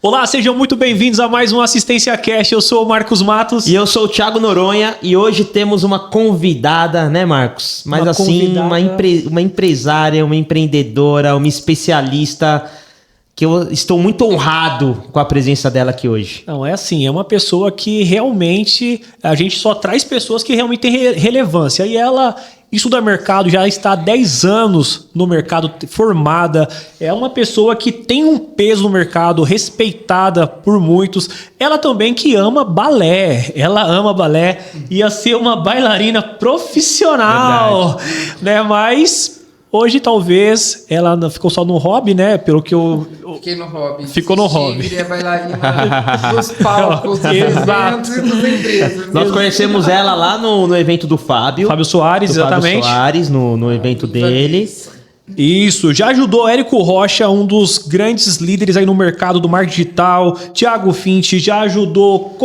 Olá, sejam muito bem-vindos a mais um Assistência Cast. Eu sou o Marcos Matos. E eu sou o Thiago Noronha e hoje temos uma convidada, né, Marcos? Mas Uma assim, convidada... uma empresária, uma empreendedora, uma especialista, que eu estou muito honrado com a presença dela aqui hoje. Não, é assim, é uma pessoa que realmente, a gente só traz pessoas que realmente têm relevância. E ela estuda mercado, já está há 10 anos no mercado, formada. É uma pessoa que tem um peso no mercado, respeitada por muitos. Ela também que ama balé. Ela ama balé. Ia ser uma bailarina profissional, né? Mas hoje talvez ela ficou só no hobby, né? Pelo que eu... Fiquei no hobby. Ficou no hobby. Virei a bailarina dos palcos, dos eventos e das empresas. Nós conhecemos ela lá no evento do Fábio. Fábio Soares, exatamente. Fábio Soares, no evento dele. Isso, já ajudou Érico Rocha, um dos grandes líderes aí no mercado do marketing digital, Thiago Finch, já ajudou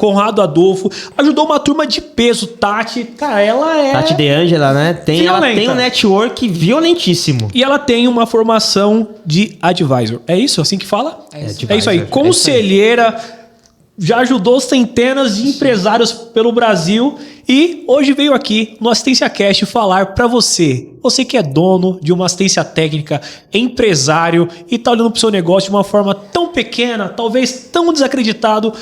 Conrado Adolfo, ajudou uma turma de peso, Tati, cara, ela é... Tati De Angela, né? Ela tem um network violentíssimo. E ela tem uma formação de advisor, é isso? Assim que fala? É isso aí, conselheira, já ajudou centenas de empresários pelo Brasil e hoje veio aqui no Assistência Cast falar para você que é dono de uma assistência técnica, empresário e tá olhando pro seu negócio de uma forma tão pequena, talvez tão desacreditado.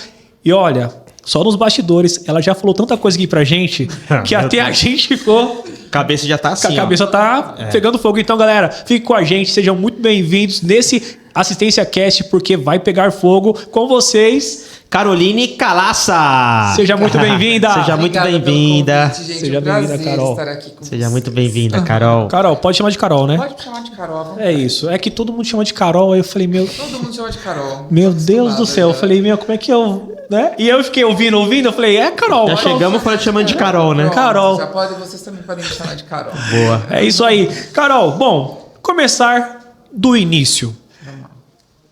E olha, só nos bastidores, ela já falou tanta coisa aqui pra gente que até a gente ficou... A cabeça já tá assim, a cabeça tá pegando fogo. Então, galera, fique com a gente, sejam muito bem-vindos nesse Assistência Cast, porque vai pegar fogo com vocês... Caroline Calaça. Seja muito bem-vinda. Seja muito bem-vinda. Seja bem-vinda, Carol. Seja muito bem-vinda, Carol. Carol, pode chamar de Carol, né? Pode chamar de Carol. É isso. É que todo mundo chama de Carol, aí eu falei, Todo mundo chama de Carol. Meu Deus do céu. Eu falei, como é que eu... Né? E eu fiquei ouvindo, eu falei, Carol. Já chegamos chamando de Carol, né? Carol. Vocês também podem me chamar de Carol. Boa. É isso aí. Carol, bom, começar do início.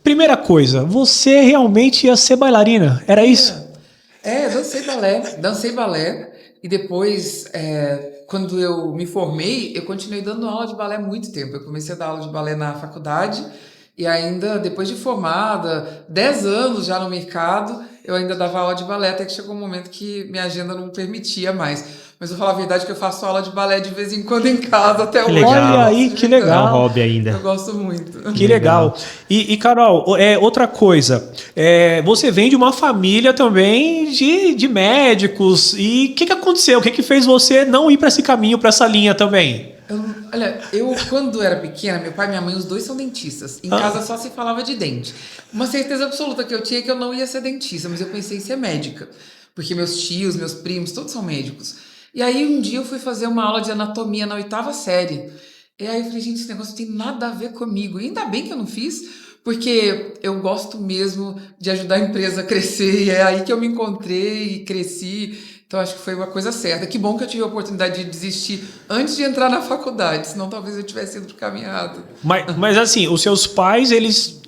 Primeira coisa, você realmente ia ser bailarina, era isso? Dancei balé e depois, quando eu me formei, eu continuei dando aula de balé há muito tempo. Eu comecei a dar aula de balé na faculdade e ainda depois de formada, 10 anos já no mercado, eu ainda dava aula de balé até que chegou um momento que minha agenda não permitia mais. Mas eu vou falar a verdade que eu faço aula de balé de vez em quando em casa até hoje. Olha aí, que legal. É um hobby ainda. Eu gosto muito. Que legal. E Carol, outra coisa. Você vem de uma família também de médicos. E o que aconteceu? O que fez você não ir para esse caminho, para essa linha também? Eu quando era pequena, meu pai e minha mãe, os dois são dentistas. Em casa só se falava de dente. Uma certeza absoluta que eu tinha é que eu não ia ser dentista, mas eu pensei em ser médica. Porque meus tios, meus primos, todos são médicos. E aí um dia eu fui fazer uma aula de anatomia na 8ª série. E aí eu falei, gente, esse negócio não tem nada a ver comigo. E ainda bem que eu não fiz, porque eu gosto mesmo de ajudar a empresa a crescer. E é aí que eu me encontrei e cresci. Então acho que foi uma coisa certa. Que bom que eu tive a oportunidade de desistir antes de entrar na faculdade, senão talvez eu tivesse ido pro caminho errado. Mas assim, os seus pais, eles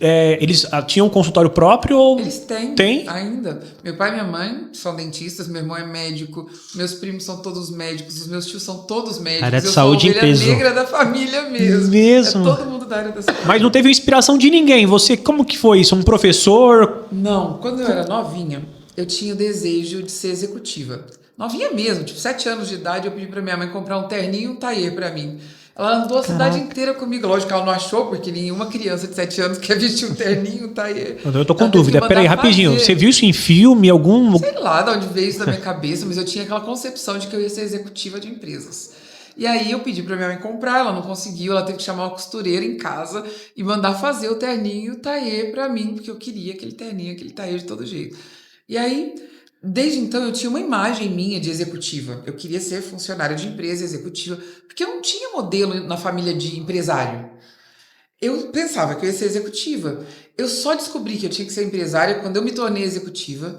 tinham um consultório próprio? Ou... Eles têm? Tem? Ainda. Meu pai e minha mãe são dentistas, meu irmão é médico, meus primos são todos médicos, os meus tios são todos médicos. Área de saúde em peso. Eu sou a ovelha negra da família mesmo. Mesmo? É todo mundo da área da saúde. Mas não teve inspiração de ninguém. Você, como que foi isso? Um professor? Não, quando eu era novinha, eu tinha o desejo de ser executiva. Novinha mesmo, tipo 7 anos de idade, eu pedi pra minha mãe comprar um terninho e um tailleur pra mim. Ela andou a cidade inteira comigo. Lógico que ela não achou, porque nenhuma criança de 7 anos quer vestir um terninho, um tailleur. Eu tô com dúvida. Peraí, rapidinho. Você viu isso em filme, algum... Sei lá de onde veio isso da minha cabeça, mas eu tinha aquela concepção de que eu ia ser executiva de empresas. E aí eu pedi pra minha mãe comprar, ela não conseguiu, ela teve que chamar uma costureira em casa e mandar fazer o terninho e o tailleur pra mim, porque eu queria aquele terninho, aquele tailleur de todo jeito. E aí... Desde então eu tinha uma imagem minha de executiva. Eu queria ser funcionária de empresa executiva, porque eu não tinha modelo na família de empresário. Eu pensava que eu ia ser executiva. Eu só descobri que eu tinha que ser empresária quando eu me tornei executiva.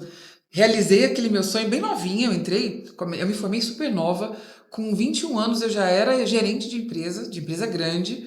Realizei aquele meu sonho bem novinha, eu me formei super nova. Com 21 anos eu já era gerente de empresa grande.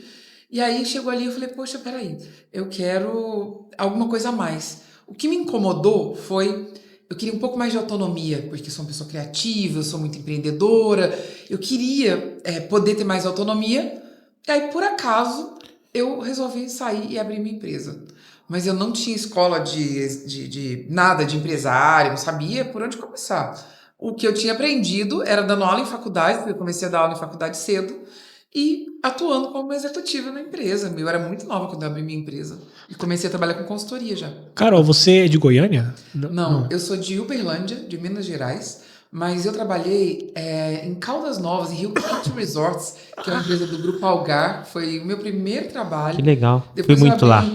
E aí chegou ali e eu falei, poxa, peraí, eu quero alguma coisa a mais. O que me incomodou foi... Eu queria um pouco mais de autonomia, porque eu sou uma pessoa criativa, eu sou muito empreendedora. Eu queria poder ter mais autonomia, E aí, por acaso, eu resolvi sair e abrir minha empresa. Mas eu não tinha escola de nada de empresário, não sabia por onde começar. O que eu tinha aprendido era dando aula em faculdade, porque eu comecei a dar aula em faculdade cedo, e atuando como executiva na empresa. Eu era muito nova quando eu abri minha empresa. E comecei a trabalhar com consultoria já. Carol, você é de Goiânia? Não, eu sou de Uberlândia, de Minas Gerais. Mas eu trabalhei em Caldas Novas, em Rio Quinto Resorts, que é uma empresa do Grupo Algar. Foi o meu primeiro trabalho. Que legal. Depois Fui muito lá.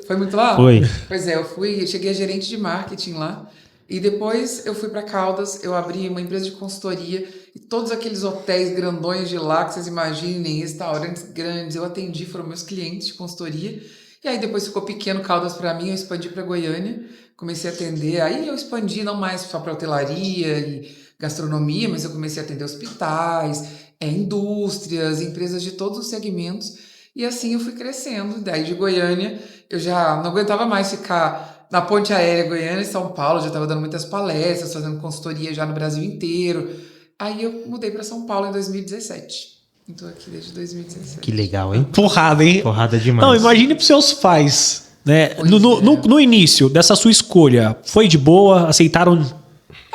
Foi muito lá? Foi. Pois é, eu cheguei a gerente de marketing lá. E depois eu fui para Caldas, eu abri uma empresa de consultoria. E todos aqueles hotéis grandões de lá, que vocês imaginem, restaurantes grandes, eu atendi, foram meus clientes de consultoria. E aí depois ficou pequeno Caldas para mim, eu expandi para Goiânia. Comecei a atender, aí eu expandi não mais só para hotelaria e gastronomia, mas eu comecei a atender hospitais, indústrias, empresas de todos os segmentos, e assim eu fui crescendo. Daí de Goiânia, eu já não aguentava mais ficar na ponte aérea Goiânia e São Paulo, já estava dando muitas palestras, fazendo consultoria já no Brasil inteiro. Aí eu mudei para São Paulo em 2017. Estou aqui desde 2017. Que legal, hein? Porrada, hein? Porrada demais. Não, imagine para seus pais, né? No início dessa sua escolha, foi de boa? Aceitaram?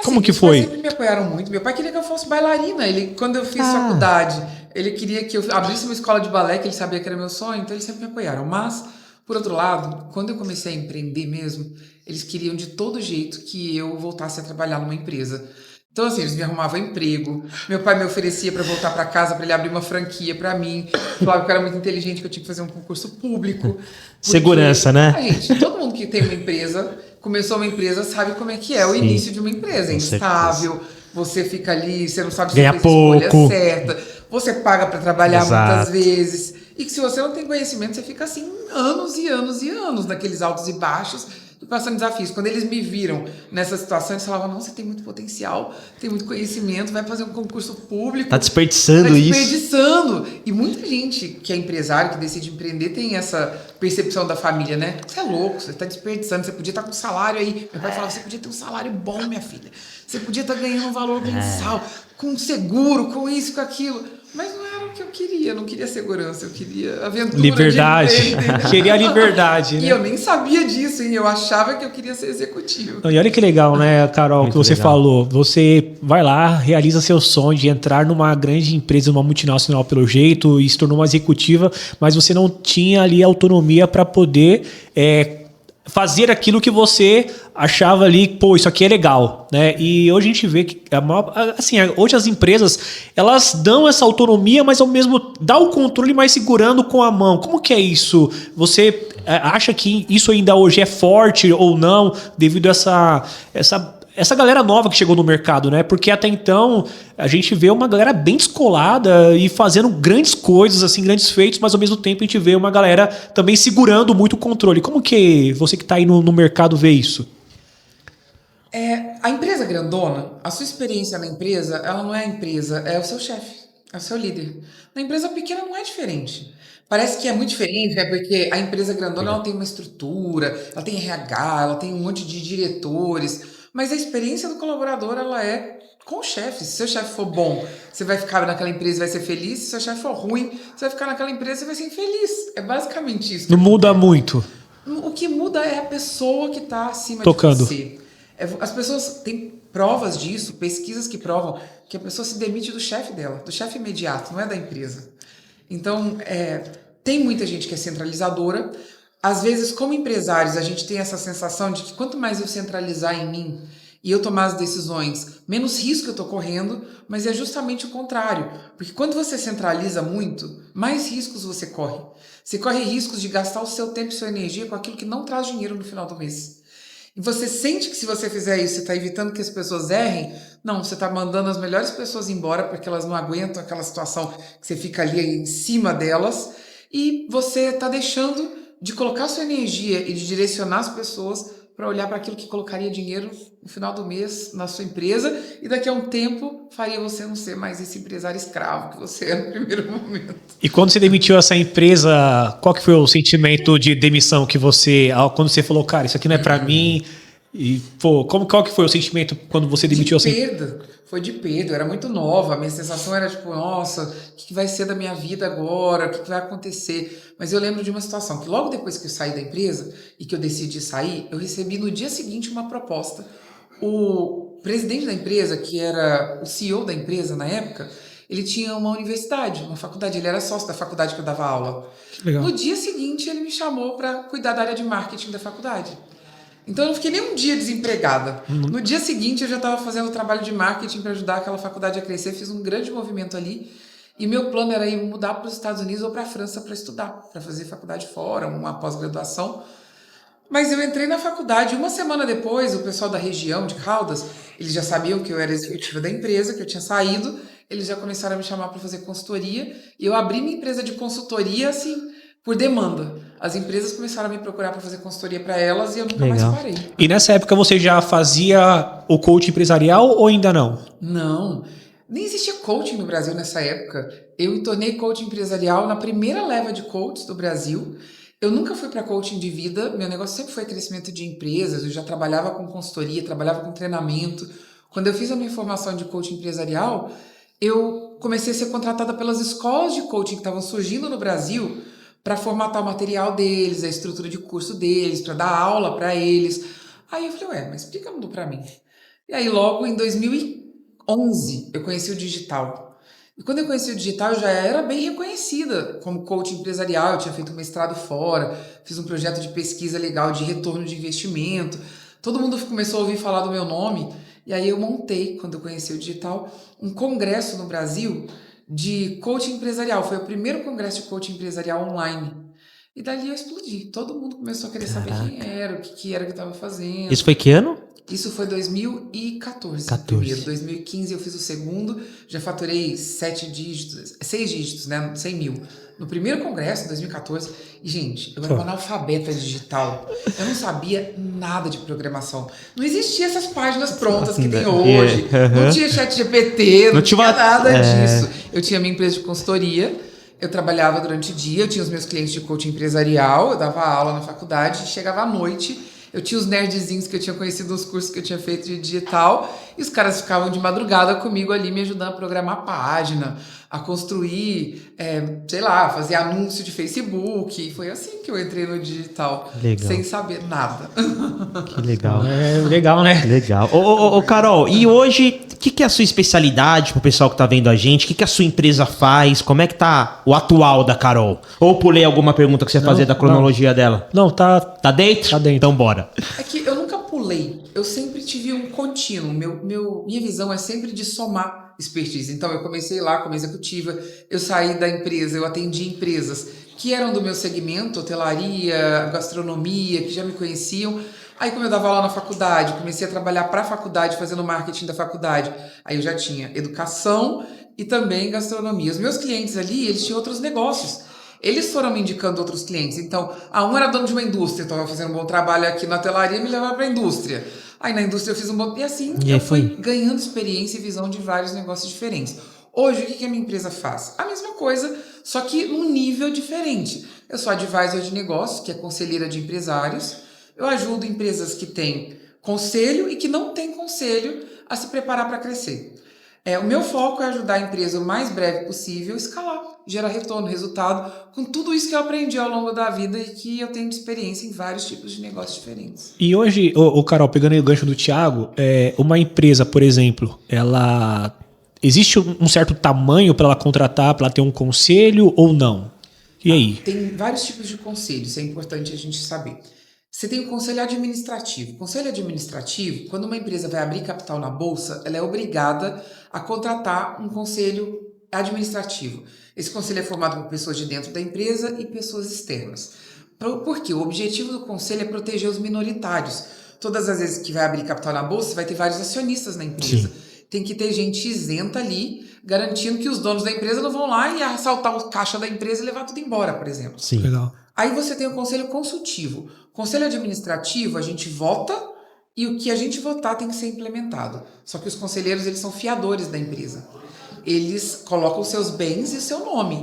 Como que foi? Meus pais sempre me apoiaram muito. Meu pai queria que eu fosse bailarina. Quando eu fiz faculdade, ele queria que eu abrisse uma escola de balé, que ele sabia que era meu sonho, então eles sempre me apoiaram. Mas, por outro lado, quando eu comecei a empreender mesmo, eles queriam de todo jeito que eu voltasse a trabalhar numa empresa. Então, assim, eles me arrumavam emprego. Meu pai me oferecia para voltar para casa, para ele abrir uma franquia para mim. Falava que eu era muito inteligente, que eu tinha que fazer um concurso público. Segurança, né? Gente, todo mundo que tem uma empresa, começou uma empresa, sabe como é que é o início de uma empresa. É instável, você fica ali, você não sabe se ganha fez pouco. A escolha certa. Você paga para trabalhar muitas Exato. vezes. E que se você não tem conhecimento, você fica assim anos e anos e anos naqueles altos e baixos, passando desafios. Quando eles me viram nessa situação, eles falavam, não, você tem muito potencial, tem muito conhecimento, vai fazer um concurso público. Tá desperdiçando isso. Tá desperdiçando. E muita gente que é empresário, que decide empreender, tem essa percepção da família, né? Você é louco, você tá desperdiçando, você podia estar com um salário aí. Meu pai falava, você podia ter um salário bom, minha filha. Você podia estar ganhando um valor mensal, com seguro, com isso, com aquilo. Mas não era o que eu queria, eu não queria segurança, eu queria aventura. Liberdade. Queria liberdade, né? E eu nem sabia disso, hein? Eu achava que eu queria ser executivo. E olha que legal, né, Carol, Muito que você legal. falou. Você vai lá, realiza seu sonho de entrar numa grande empresa, numa multinacional pelo jeito, e se tornou uma executiva, mas você não tinha ali autonomia para poder fazer aquilo que você achava ali, pô, isso aqui é legal, né? E hoje a gente vê que hoje as empresas, elas dão essa autonomia, mas ao mesmo dá o controle, mas segurando com a mão. Como que é isso? Você acha que isso ainda hoje é forte ou não, devido a essa galera nova que chegou no mercado, né? Porque até então a gente vê uma galera bem descolada e fazendo grandes coisas, assim, grandes feitos, mas ao mesmo tempo a gente vê uma galera também segurando muito o controle. Como que você que está aí no mercado vê isso? A empresa grandona, a sua experiência na empresa, ela não é a empresa, é o seu chefe, é o seu líder. Na empresa pequena não é diferente. Parece que é muito diferente, né? Porque a empresa grandona ela tem uma estrutura, ela tem RH, ela tem um monte de diretores, mas a experiência do colaborador ela é com o chefe. Se seu chefe for bom, você vai ficar naquela empresa e vai ser feliz. Se seu chefe for ruim, você vai ficar naquela empresa e vai ser infeliz. É basicamente isso. Não muda muito. O que muda é a pessoa que está acima Tocando. de você. As pessoas têm provas disso, pesquisas que provam que a pessoa se demite do chefe dela, do chefe imediato, não é da empresa. Então, tem muita gente que é centralizadora. Às vezes, como empresários, a gente tem essa sensação de que quanto mais eu centralizar em mim e eu tomar as decisões, menos risco eu estou correndo, mas é justamente o contrário. Porque quando você centraliza muito, mais riscos você corre. Você corre riscos de gastar o seu tempo e sua energia com aquilo que não traz dinheiro no final do mês. E você sente que se você fizer isso, você está evitando que as pessoas errem? Não, você está mandando as melhores pessoas embora porque elas não aguentam aquela situação que você fica ali em cima delas e você está deixando de colocar sua energia e de direcionar as pessoas para olhar para aquilo que colocaria dinheiro no final do mês na sua empresa e daqui a um tempo faria você não ser mais esse empresário escravo que você é no primeiro momento. E quando você demitiu essa empresa, qual que foi o sentimento de demissão que você, quando você falou, cara, isso aqui não é para mim, E, pô, qual que foi o sentimento quando você demitiu assim? Perda. Foi de perda. Eu era muito nova. A minha sensação era tipo, nossa, o que vai ser da minha vida agora? O que vai acontecer? Mas eu lembro de uma situação que logo depois que eu saí da empresa e que eu decidi sair, eu recebi no dia seguinte uma proposta. O presidente da empresa, que era o CEO da empresa na época, ele tinha uma universidade, uma faculdade. Ele era sócio da faculdade que eu dava aula. Legal. No dia seguinte, ele me chamou para cuidar da área de marketing da faculdade. Então eu não fiquei nem um dia desempregada. No dia seguinte eu já estava fazendo o trabalho de marketing para ajudar aquela faculdade a crescer, fiz um grande movimento ali. E meu plano era ir mudar para os Estados Unidos ou para a França para estudar, para fazer faculdade fora, uma pós-graduação. Mas eu entrei na faculdade, uma semana depois, o pessoal da região de Caldas, eles já sabiam que eu era executiva da empresa, que eu tinha saído, eles já começaram a me chamar para fazer consultoria. E eu abri minha empresa de consultoria, assim, por demanda. As empresas começaram a me procurar para fazer consultoria para elas e eu nunca mais parei. E nessa época você já fazia o coaching empresarial ou ainda não? Não, nem existia coaching no Brasil nessa época. Eu me tornei coach empresarial na primeira leva de coaches do Brasil. Eu nunca fui para coaching de vida, meu negócio sempre foi crescimento de empresas, eu já trabalhava com consultoria, trabalhava com treinamento. Quando eu fiz a minha formação de coaching empresarial, eu comecei a ser contratada pelas escolas de coaching que estavam surgindo no Brasil para formatar o material deles, a estrutura de curso deles, para dar aula para eles. Aí eu falei, mas explica tudo para mim. E aí logo em 2011 eu conheci o digital. E quando eu conheci o digital eu já era bem reconhecida como coach empresarial, eu tinha feito um mestrado fora, fiz um projeto de pesquisa legal de retorno de investimento. Todo mundo começou a ouvir falar do meu nome. E aí eu montei, quando eu conheci o digital, um congresso no Brasil de coaching empresarial. Foi o primeiro congresso de coaching empresarial online. E dali eu explodi. Todo mundo começou a querer saber quem era, o que era que eu estava fazendo. Isso foi que ano? Isso foi 2014. 14. Primeiro. 2015 eu fiz o segundo. Já faturei 6 dígitos, né? 100 mil. No primeiro congresso, em 2014. E, gente, eu era uma analfabeta digital. Eu não sabia nada de programação. Não existia essas páginas prontas que tem hoje. Não tinha ChatGPT, não tinha nada disso. Eu tinha minha empresa de consultoria. Eu trabalhava durante o dia, eu tinha os meus clientes de coaching empresarial, eu dava aula na faculdade, chegava à noite, eu tinha os nerdzinhos que eu tinha conhecido nos cursos que eu tinha feito de digital, e os caras ficavam de madrugada comigo ali me ajudando a programar a página, a construir, fazer anúncio de Facebook. E foi assim que eu entrei no digital, sem saber nada. Que legal. Legal, né? Legal. Ô, Carol, e hoje, o que é a sua especialidade pro pessoal que tá vendo a gente? O que a sua empresa faz? Como é que tá o atual da Carol? Ou pulei alguma pergunta que você ia fazer da cronologia dela? Não, tá... Tá dentro? Tá dentro. Então bora. É que eu nunca pulei. Eu sempre tive um contínuo. Minha visão é sempre de somar expertise. Então eu comecei lá como executiva, eu saí da empresa, eu atendi empresas que eram do meu segmento, hotelaria, gastronomia, que já me conheciam. Aí como eu dava aula na faculdade, comecei a trabalhar para a faculdade, fazendo marketing da faculdade. Aí eu já tinha educação e também gastronomia. Os meus clientes ali, eles tinham outros negócios. Eles foram me indicando outros clientes. Então, um era dono de uma indústria, estava fazendo um bom trabalho aqui na hotelaria, me levava para a indústria. Aí na indústria eu fiz um bom... E assim, eu fui ganhando experiência e visão de vários negócios diferentes. Hoje, o que a minha empresa faz? A mesma coisa, só que num nível diferente. Eu sou advisor de negócios, que é conselheira de empresários. Eu ajudo empresas que têm conselho e que não têm conselho a se preparar para crescer. O meu foco é ajudar a empresa o mais breve possível a escalar, gerar retorno, resultado, com tudo isso que eu aprendi ao longo da vida e que eu tenho de experiência em vários tipos de negócios diferentes. E hoje, Carol, pegando aí o gancho do Thiago, uma empresa, por exemplo, ela... Existe um certo tamanho para ela contratar, para ela ter um conselho ou não? E aí? Tem vários tipos de conselhos, isso é importante a gente saber. Você tem o conselho administrativo. Conselho administrativo, quando uma empresa vai abrir capital na bolsa, ela é obrigada a contratar um conselho administrativo. Esse conselho é formado por pessoas de dentro da empresa e pessoas externas. Por quê? O objetivo do conselho é proteger os minoritários. Todas as vezes que vai abrir capital na bolsa, vai ter vários acionistas na empresa. Sim. Tem que ter gente isenta ali, garantindo que os donos da empresa não vão lá e assaltar o caixa da empresa e levar tudo embora, por exemplo. Sim. Legal. Aí você tem o conselho consultivo. Conselho administrativo, a gente vota e o que a gente votar tem que ser implementado. Só que os conselheiros, eles são fiadores da empresa. eles colocam seus bens e seu nome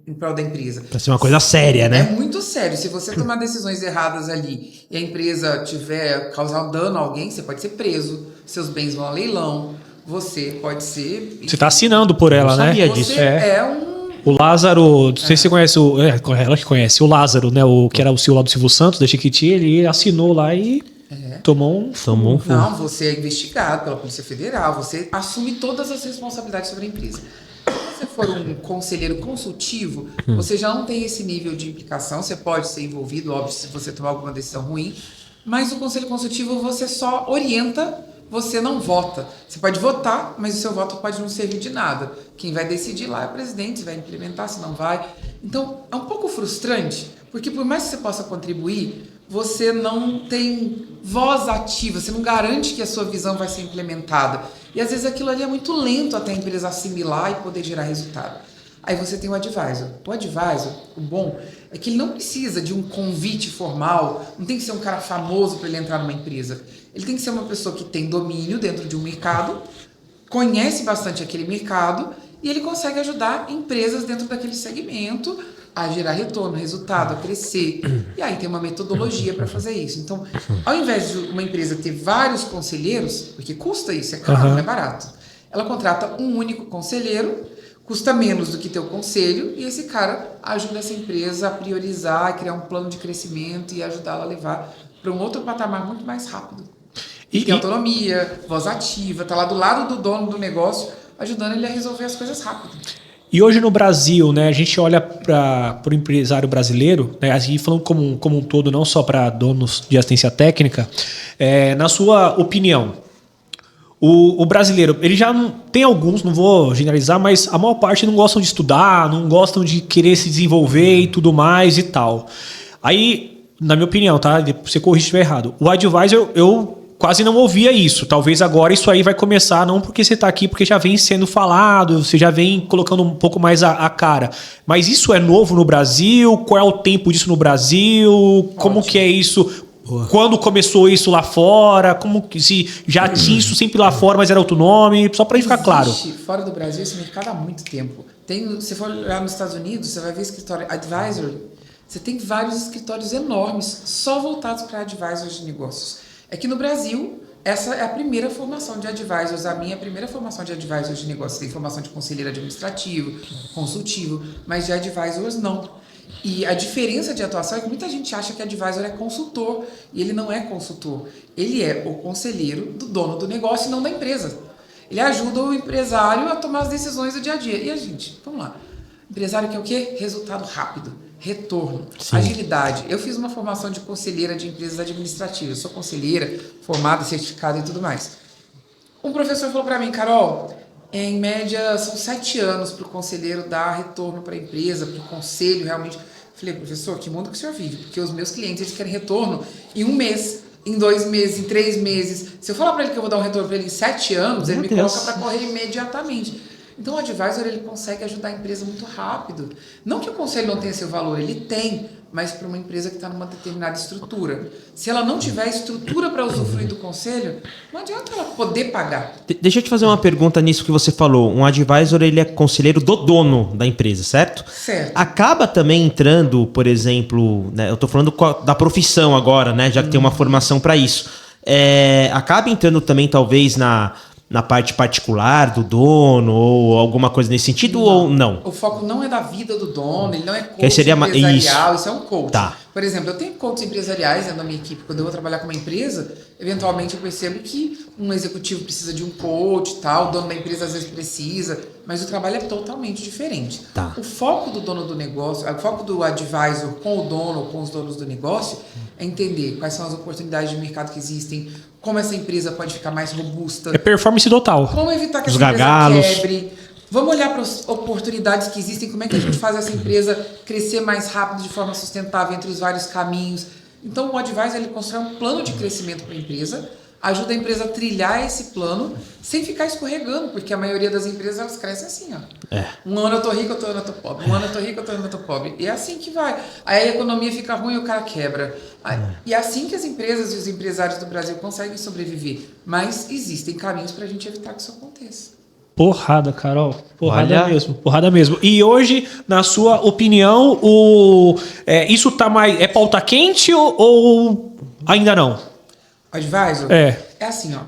em prol da empresa. Pra ser uma coisa séria, né? É muito sério. Se você tomar decisões erradas ali e a empresa causar um dano a alguém, você pode ser preso, seus bens vão a leilão, você pode ser... Você tá assinando por ela, né? Sabia Você disso. é um... O Lázaro, não sei se você conhece, ela que conhece, o Lázaro, né? Que era o CEO lá do Silvio Santos, da Chiquiti, ele assinou lá e tomou um furro. Não, você é investigado pela Polícia Federal, você assume todas as responsabilidades sobre a empresa. Se você for um conselheiro consultivo, você já não tem esse nível de implicação, você pode ser envolvido, óbvio, se você tomar alguma decisão ruim, mas o conselho consultivo você só orienta, você não vota. Você pode votar, mas o seu voto pode não servir de nada. Quem vai decidir lá é o presidente, se vai implementar, se não vai. Então, é um pouco frustrante, porque por mais que você possa contribuir, você não tem voz ativa, você não garante que a sua visão vai ser implementada. E às vezes aquilo ali é muito lento até a empresa assimilar e poder gerar resultado. Aí você tem o advisor. O advisor, o bom, é que ele não precisa de um convite formal, não tem que ser um cara famoso para ele entrar numa empresa. Ele tem que ser uma pessoa que tem domínio dentro de um mercado, conhece bastante aquele mercado e ele consegue ajudar empresas dentro daquele segmento a gerar retorno, resultado, a crescer. E aí tem uma metodologia para fazer isso. Então, ao invés de uma empresa ter vários conselheiros, porque custa isso, é caro, não é barato, ela contrata um único conselheiro, custa menos do que ter o conselho, e esse cara ajuda essa empresa a priorizar, a criar um plano de crescimento e ajudá-la a levar para um outro patamar muito mais rápido. E tem autonomia, voz ativa, está lá do lado do dono do negócio, ajudando ele a resolver as coisas rápido. E hoje no Brasil, né, a gente olha para o empresário brasileiro, né, assim, falando como um todo, não só para donos de assistência técnica, na sua opinião, o brasileiro, ele já não, tem alguns, não vou generalizar, mas a maior parte não gostam de estudar, não gostam de querer se desenvolver e tudo mais e tal. Aí, na minha opinião, tá? Você corrige se estiver errado. O advisor, eu quase não ouvia isso. Talvez agora isso aí vai começar, não porque você está aqui, porque já vem sendo falado, você já vem colocando um pouco mais a cara. Mas isso é novo no Brasil? Qual é o tempo disso no Brasil? Como que é isso? Boa. Quando começou isso lá fora? Como que se já tinha isso sempre lá fora, mas era outro nome? Só para ficar claro. Fora do Brasil esse mercado há muito tempo. Se for olhar nos Estados Unidos, você vai ver escritório advisor. Você tem vários escritórios enormes só voltados para advisors de negócios. É que no Brasil, essa é a primeira formação de advisors, a minha primeira formação de advisors de negócios. Tem formação de conselheiro administrativo, consultivo, mas de advisors não. E a diferença de atuação é que muita gente acha que advisor é consultor, e ele não é consultor. Ele é o conselheiro do dono do negócio e não da empresa. Ele ajuda o empresário a tomar as decisões do dia a dia. E a gente, vamos lá, empresário quer o quê? Resultado rápido. Retorno, sim, agilidade. Eu fiz uma formação de conselheira de empresas administrativas. Eu sou conselheira, formada, certificada e tudo mais. Um professor falou para mim, Carol, em média são 7 anos para o conselheiro dar retorno para a empresa, para o conselho realmente. Falei, professor, que mundo que o senhor vive? Porque os meus clientes eles querem retorno em 1 mês, em 2 meses, em 3 meses. Se eu falar para ele que eu vou dar um retorno para ele em 7 anos, ele me coloca para correr imediatamente. Então o advisor ele consegue ajudar a empresa muito rápido. Não que o conselho não tenha seu valor, ele tem, mas para uma empresa que está numa determinada estrutura. Se ela não tiver estrutura para usufruir do conselho, não adianta ela poder pagar. Deixa eu te fazer uma pergunta nisso que você falou. Um advisor ele é conselheiro do dono da empresa, certo? Certo. Acaba também entrando, por exemplo, né, eu estou falando da profissão agora, né, já que tem uma formação para isso. Acaba entrando também talvez na parte particular do dono ou alguma coisa nesse sentido ou não? O foco não é da vida do dono, ele não é coach seria empresarial, isso é um coach. Tá. Por exemplo, eu tenho coaches empresariais dentro da minha equipe. Quando eu vou trabalhar com uma empresa, eventualmente eu percebo que um executivo precisa de um coach, tal, o dono da empresa às vezes precisa, mas o trabalho é totalmente diferente. Tá. O foco do dono do negócio, o foco do advisor com o dono ou com os donos do negócio é entender quais são as oportunidades de mercado que existem, como essa empresa pode ficar mais robusta. É performance total. Como evitar que Os essa gargalos. empresa quebre. Vamos olhar para as oportunidades que existem, como é que a gente faz essa empresa crescer mais rápido, de forma sustentável, entre os vários caminhos. Então, o advisor ele constrói um plano de crescimento para a empresa, ajuda a empresa a trilhar esse plano, sem ficar escorregando, porque a maioria das empresas elas crescem assim, ó. Um ano eu tô rico, outro ano eu tô pobre. Um ano eu tô rico, outro ano eu tô pobre. E é assim que vai. Aí a economia fica ruim e o cara quebra. E é assim que as empresas e os empresários do Brasil conseguem sobreviver. Mas existem caminhos para a gente evitar que isso aconteça. Porrada, Carol. Porrada Olha. mesmo. Porrada mesmo. E hoje, na sua opinião, isso tá mais... É pauta quente ou ainda não? Advisor? É. É assim, ó.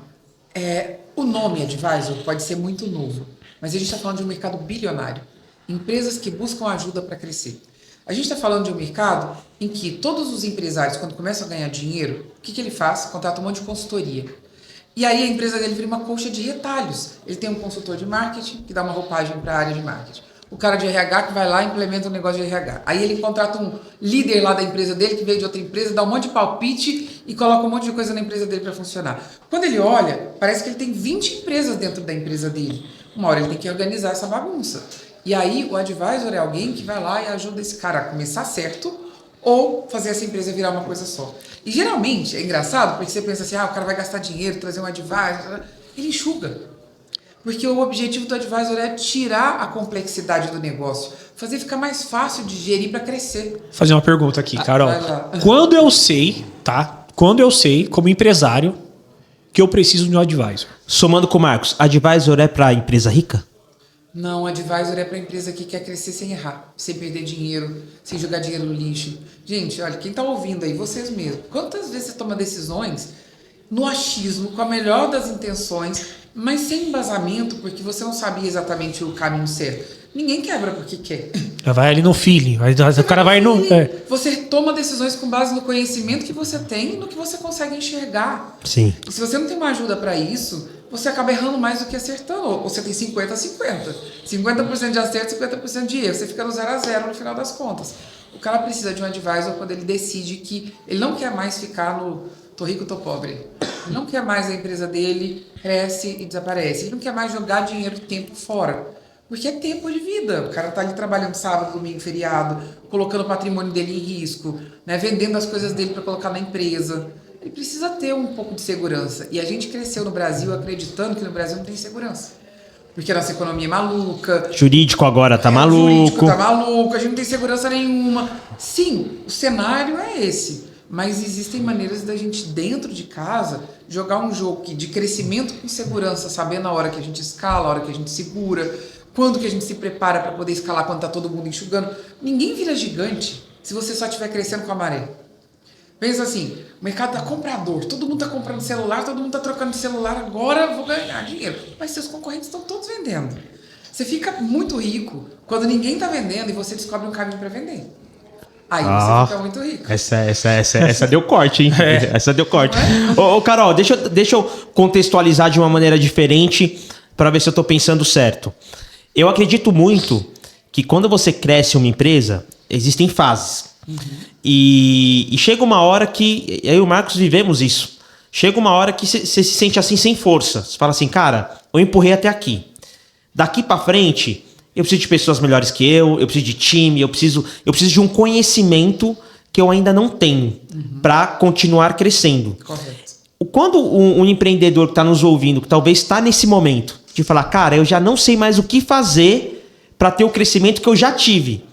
O nome Advisor pode ser muito novo, mas a gente está falando de um mercado bilionário. Empresas que buscam ajuda para crescer. A gente está falando de um mercado em que todos os empresários, quando começam a ganhar dinheiro, o que ele faz? Contrata um monte de consultoria. E aí a empresa dele vira uma colcha de retalhos. Ele tem um consultor de marketing que dá uma roupagem para a área de marketing. O cara de RH que vai lá e implementa um negócio de RH. Aí ele contrata um líder lá da empresa dele que veio de outra empresa, dá um monte de palpite e coloca um monte de coisa na empresa dele para funcionar. Quando ele olha, parece que ele tem 20 empresas dentro da empresa dele. Uma hora ele tem que organizar essa bagunça. E aí o advisor é alguém que vai lá e ajuda esse cara a começar certo ou fazer essa empresa virar uma coisa só. E geralmente, é engraçado, porque você pensa assim, o cara vai gastar dinheiro, trazer um advisor, ele enxuga. Porque o objetivo do advisor é tirar a complexidade do negócio, fazer ficar mais fácil de gerir para crescer. Vou fazer uma pergunta aqui, Carol. Quando eu sei, tá? Quando eu sei, como empresário, que eu preciso de um advisor? Somando com o Marcos, advisor é para empresa rica? Não, advisor é para empresa que quer crescer sem errar, sem perder dinheiro, sem jogar dinheiro no lixo. Gente, olha, quem tá ouvindo aí, vocês mesmos, quantas vezes você toma decisões no achismo, com a melhor das intenções, mas sem embasamento, porque você não sabia exatamente o caminho certo. Ninguém quebra porque quer. Vai ali no feeling, o cara vai no... Você toma decisões com base no conhecimento que você tem e no que você consegue enxergar. Sim. E se você não tem uma ajuda para isso, você acaba errando mais do que acertando. Ou você tem 50-50. 50% de acerto, 50% de erro. Você fica no 0 a 0 no final das contas. O cara precisa de um advisor quando ele decide que ele não quer mais ficar no tô rico, tô pobre. Ele não quer mais a empresa dele, cresce e desaparece. Ele não quer mais jogar dinheiro tempo fora. Porque é tempo de vida. O cara tá ali trabalhando sábado, domingo, feriado, colocando o patrimônio dele em risco, né? Vendendo as coisas dele para colocar na empresa. Ele precisa ter um pouco de segurança. E a gente cresceu no Brasil acreditando que no Brasil não tem segurança. Porque a nossa economia é maluca. Jurídico agora tá maluco. Jurídico tá maluco, a gente não tem segurança nenhuma. Sim, o cenário é esse. Mas existem maneiras da gente, dentro de casa, jogar um jogo de crescimento com segurança, sabendo a hora que a gente escala, a hora que a gente segura, quando que a gente se prepara para poder escalar quando tá todo mundo enxugando. Ninguém vira gigante se você só estiver crescendo com a maré. Pensa assim, o mercado tá comprador, todo mundo tá comprando celular, todo mundo tá trocando de celular, agora eu vou ganhar dinheiro. Mas seus concorrentes estão todos vendendo. Você fica muito rico quando ninguém tá vendendo e você descobre um caminho para vender. Aí você fica muito rico. Essa deu corte, hein? Essa deu corte. Ô, Carol, deixa eu contextualizar de uma maneira diferente para ver se eu tô pensando certo. Eu acredito muito que quando você cresce uma empresa, existem fases. Uhum. E chega uma hora que... Eu e o Marcos vivemos isso. Chega uma hora que você se sente assim sem força. Você fala assim, cara, eu empurrei até aqui. Daqui para frente... Eu preciso de pessoas melhores que eu preciso de time, eu preciso de um conhecimento que eu ainda não tenho para continuar crescendo. Correto. Quando um empreendedor que está nos ouvindo, que talvez está nesse momento de falar, cara, eu já não sei mais o que fazer para ter o crescimento que eu já tive.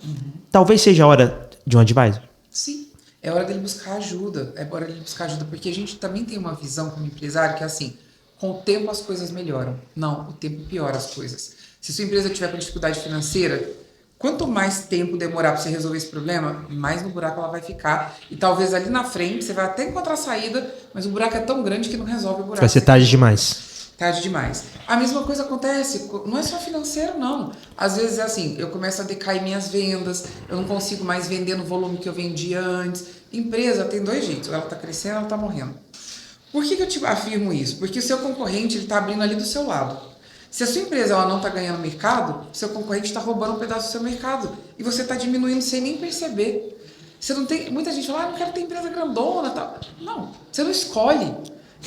Talvez seja a hora de um advisor? Sim, é hora dele buscar ajuda. É hora dele buscar ajuda, porque a gente também tem uma visão como empresário que é assim, com o tempo as coisas melhoram. Não, o tempo piora as coisas. Se sua empresa tiver com dificuldade financeira, quanto mais tempo demorar para você resolver esse problema, mais no buraco ela vai ficar. E talvez ali na frente você vai até encontrar a saída, mas o buraco é tão grande que não resolve o buraco. Vai ser tarde demais. Tarde demais. A mesma coisa acontece, não é só financeiro, não. Às vezes é assim, eu começo a decair minhas vendas, eu não consigo mais vender no volume que eu vendia antes. Empresa tem dois jeitos, ela está crescendo, ela está morrendo. Por que eu te afirmo isso? Porque o seu concorrente está abrindo ali do seu lado. Se a sua empresa ela não está ganhando mercado, seu concorrente está roubando um pedaço do seu mercado. E você está diminuindo sem nem perceber. Você não tem, muita gente fala, não quero ter empresa grandona. Tal. Não, você não escolhe.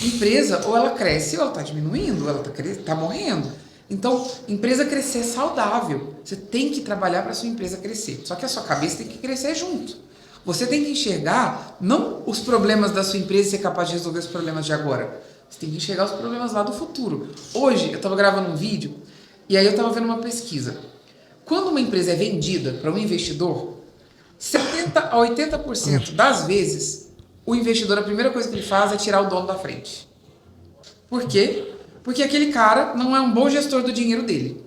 Empresa, ou ela cresce, ou ela está diminuindo, ou ela está morrendo. Então, empresa crescer é saudável. Você tem que trabalhar para a sua empresa crescer. Só que a sua cabeça tem que crescer junto. Você tem que enxergar, não os problemas da sua empresa e ser capaz de resolver os problemas de agora. Você tem que enxergar os problemas lá do futuro. Hoje, eu estava gravando um vídeo e aí eu estava vendo uma pesquisa. Quando uma empresa é vendida para um investidor, 70% a 80% das vezes, o investidor, a primeira coisa que ele faz é tirar o dono da frente. Por quê? Porque aquele cara não é um bom gestor do dinheiro dele.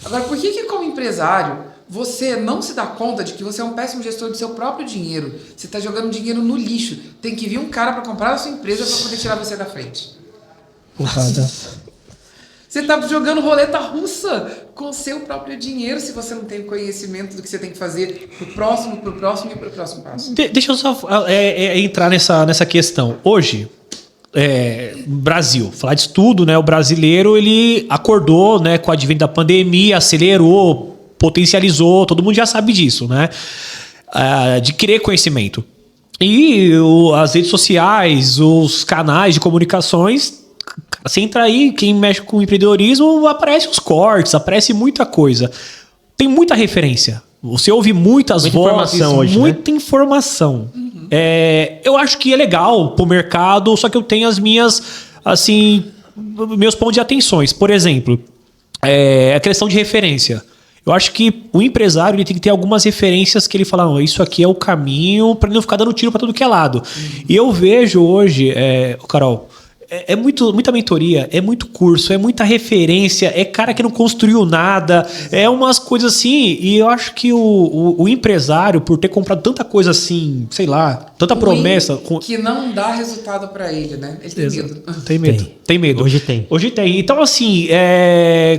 Agora, por que como empresário você não se dá conta de que você é um péssimo gestor do seu próprio dinheiro? Você está jogando dinheiro no lixo. Tem que vir um cara para comprar a sua empresa para poder tirar você da frente. Porrada. Você está jogando roleta russa com o seu próprio dinheiro se você não tem conhecimento do que você tem que fazer pro próximo e pro próximo passo. Deixa eu só entrar nessa questão. Hoje, Brasil, falar disso tudo, né? O brasileiro, ele acordou, né, com o advento da pandemia, acelerou, potencializou, todo mundo já sabe disso, né? De querer conhecimento. E as redes sociais, os canais de comunicações, você entra aí, quem mexe com empreendedorismo, aparece os cortes, aparece muita coisa. Tem muita referência. Você ouve muita vozes, informação hoje, muita informação. Eu acho que é legal pro mercado, só que eu tenho as minhas, assim, meus pontos de atenções. Por exemplo, a questão de referência. Eu acho que o empresário ele tem que ter algumas referências que ele fala, não, isso aqui é o caminho para não ficar dando tiro para todo que é lado. E eu vejo hoje, Carol, muita mentoria, é muito curso, é muita referência, é cara que não construiu nada, é umas coisas assim, e eu acho que o empresário, por ter comprado tanta coisa assim, sei lá, tanta promessa... Que não dá resultado para ele, né? Ele tem medo. Tem medo. Hoje tem. Então, assim,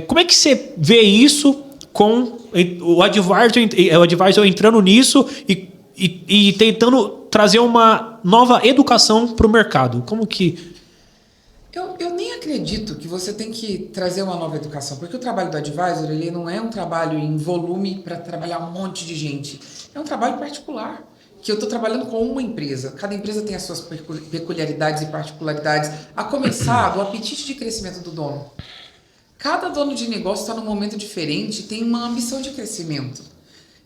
como é que você vê isso com o advisor entrando nisso e tentando trazer uma nova educação para o mercado? Como que... Eu nem acredito que você tem que trazer uma nova educação, porque o trabalho do advisor ele não é um trabalho em volume para trabalhar um monte de gente. É um trabalho particular, que eu estou trabalhando com uma empresa. Cada empresa tem as suas peculiaridades e particularidades, a começar do apetite de crescimento do dono. Cada dono de negócio está num momento diferente, tem uma ambição de crescimento.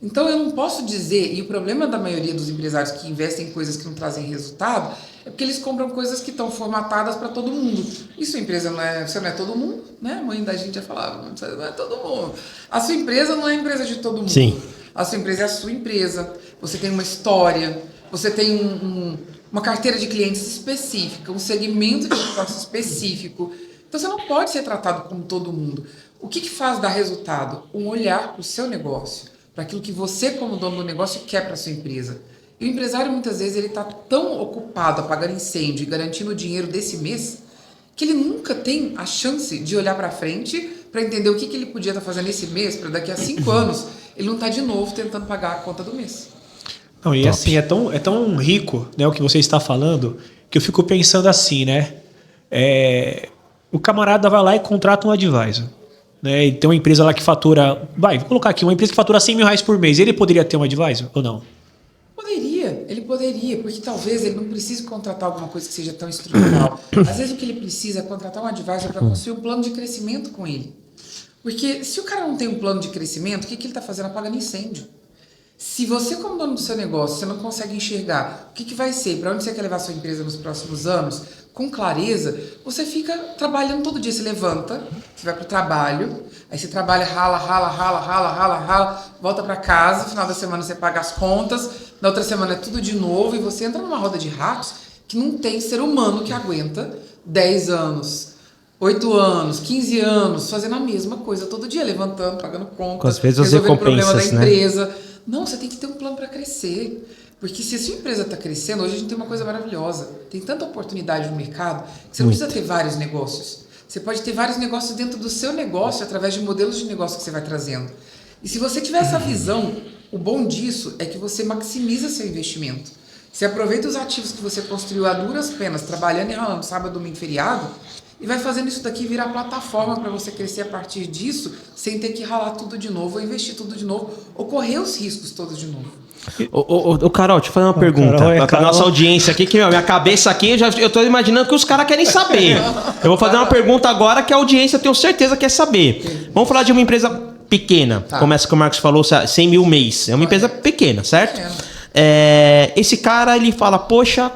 Então eu não posso dizer, e o problema da maioria dos empresários que investem em coisas que não trazem resultado, é porque eles compram coisas que estão formatadas para todo mundo. E sua empresa você não é todo mundo, né? A mãe da gente já falava, não é todo mundo. A sua empresa não é a empresa de todo mundo. Sim. A sua empresa é a sua empresa. Você tem uma história, você tem uma carteira de clientes específica, um segmento de negócio específico. Então você não pode ser tratado como todo mundo. O que faz dar resultado? Um olhar para o seu negócio, para aquilo que você, como dono do negócio, quer para a sua empresa. E o empresário, muitas vezes, ele está tão ocupado apagando incêndio e garantindo o dinheiro desse mês, que ele nunca tem a chance de olhar para frente para entender o que ele podia estar fazendo esse mês, para daqui a 5 anos ele não está de novo tentando pagar a conta do mês. Não, e assim, é tão rico, né, o que você está falando, que eu fico pensando assim, né? O camarada vai lá e contrata um advisor. Né, e tem uma empresa lá que fatura... vou colocar aqui, uma empresa que fatura R$100.000 por mês. Ele poderia ter um advisor ou não? Ele poderia, porque talvez ele não precise contratar alguma coisa que seja tão estrutural. Às vezes o que ele precisa é contratar um advisor para construir um plano de crescimento com ele. Porque se o cara não tem um plano de crescimento, o que ele está fazendo? Apagando incêndio. Se você, como dono do seu negócio, você não consegue enxergar o que vai ser, para onde você quer levar a sua empresa nos próximos anos, com clareza, você fica trabalhando todo dia. Você levanta, você vai para o trabalho, aí você trabalha, rala, volta para casa, no final da semana você paga as contas, na outra semana é tudo de novo, e você entra numa roda de ratos que não tem ser humano que aguenta 10 anos, 8 anos, 15 anos, fazendo a mesma coisa todo dia, levantando, pagando contas, resolvendo o problema da empresa. Né? Não, você tem que ter um plano para crescer. Porque se a sua empresa está crescendo, hoje a gente tem uma coisa maravilhosa. Tem tanta oportunidade no mercado que você não precisa ter vários negócios. Você pode ter vários negócios dentro do seu negócio através de modelos de negócio que você vai trazendo. E se você tiver essa visão, o bom disso é que você maximiza seu investimento. Você aproveita os ativos que você construiu a duras penas, trabalhando e ralando sábado, domingo, feriado, e vai fazendo isso daqui virar plataforma para você crescer a partir disso, sem ter que ralar tudo de novo, ou investir tudo de novo, ou correr os riscos todos de novo. Ô, Carol, deixa eu fazer uma pergunta pra nossa audiência aqui, que minha cabeça aqui, eu tô imaginando que os caras querem saber. Eu vou fazer uma pergunta agora que a audiência, eu tenho certeza, quer saber. Vamos falar de uma empresa pequena. Tá. Começa com o Marcos falou, 100 mil mês. É uma empresa pequena, certo? Esse cara, ele fala, poxa,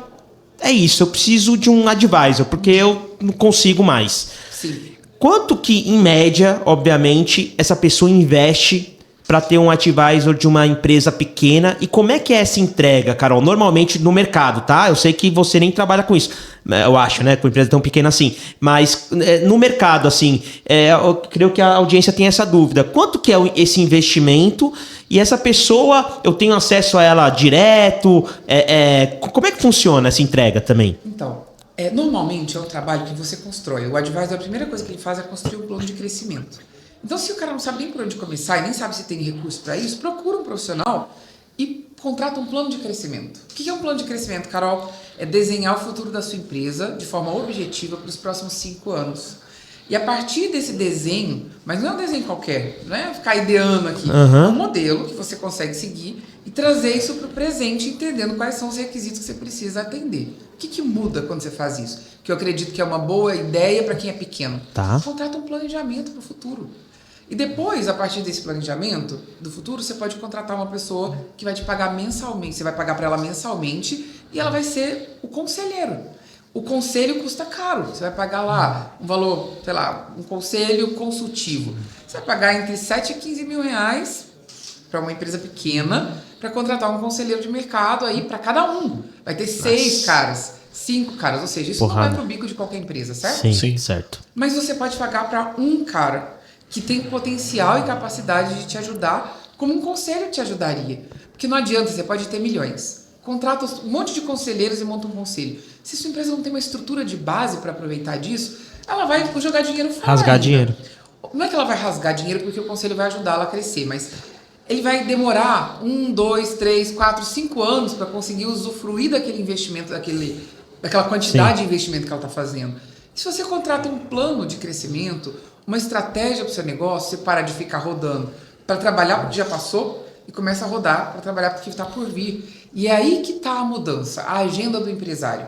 é isso, eu preciso de um advisor, porque eu não consigo mais. Sim. Quanto que, em média, obviamente, essa pessoa investe para ter um advisor de uma empresa pequena? E como é que é essa entrega, Carol? Normalmente no mercado, tá? Eu sei que você nem trabalha com isso, eu acho, né? Com empresa tão pequena assim. Mas no mercado, assim, eu creio que a audiência tem essa dúvida. Quanto que é esse investimento? E essa pessoa, eu tenho acesso a ela direto? Como é que funciona essa entrega também? Então, normalmente é um trabalho que você constrói. O advisor, a primeira coisa que ele faz é construir um plano de crescimento. Então, se o cara não sabe nem por onde começar e nem sabe se tem recurso para isso, procura um profissional e contrata um plano de crescimento. O que é um plano de crescimento, Carol? É desenhar o futuro da sua empresa de forma objetiva para os próximos 5 anos. E a partir desse desenho, mas não é um desenho qualquer, não é ficar ideando aqui, é um modelo que você consegue seguir e trazer isso para o presente, entendendo quais são os requisitos que você precisa atender. O que muda quando você faz isso? Que eu acredito que é uma boa ideia para quem é pequeno. Tá. Contrata um planejamento para o futuro. E depois, a partir desse planejamento do futuro, você pode contratar uma pessoa que vai te pagar mensalmente. Você vai pagar para ela mensalmente e ela vai ser o conselheiro. O conselho custa caro. Você vai pagar lá um valor, sei lá, um conselho consultivo. Você vai pagar entre 7 e 15 mil reais para uma empresa pequena para contratar um conselheiro de mercado aí para cada um. Vai ter 6 caras, 5 caras. Ou seja, isso não vai pro bico de qualquer empresa, certo? Sim, certo. Mas você pode pagar para um cara que tem potencial e capacidade de te ajudar, como um conselho te ajudaria. Porque não adianta, você pode ter milhões. Contrata um monte de conselheiros e monta um conselho. Se sua empresa não tem uma estrutura de base para aproveitar disso, ela vai jogar dinheiro fora. Rasgar dinheiro. Não é que ela vai rasgar dinheiro porque o conselho vai ajudar ela a crescer, mas ele vai demorar 1, 2, 3, 4, 5 anos para conseguir usufruir daquele investimento, daquela quantidade de investimento que ela está fazendo. Se você contrata um plano de crescimento, uma estratégia para o seu negócio, você para de ficar rodando para trabalhar porque já passou e começa a rodar para trabalhar porque está por vir. E é aí que está a mudança, a agenda do empresário.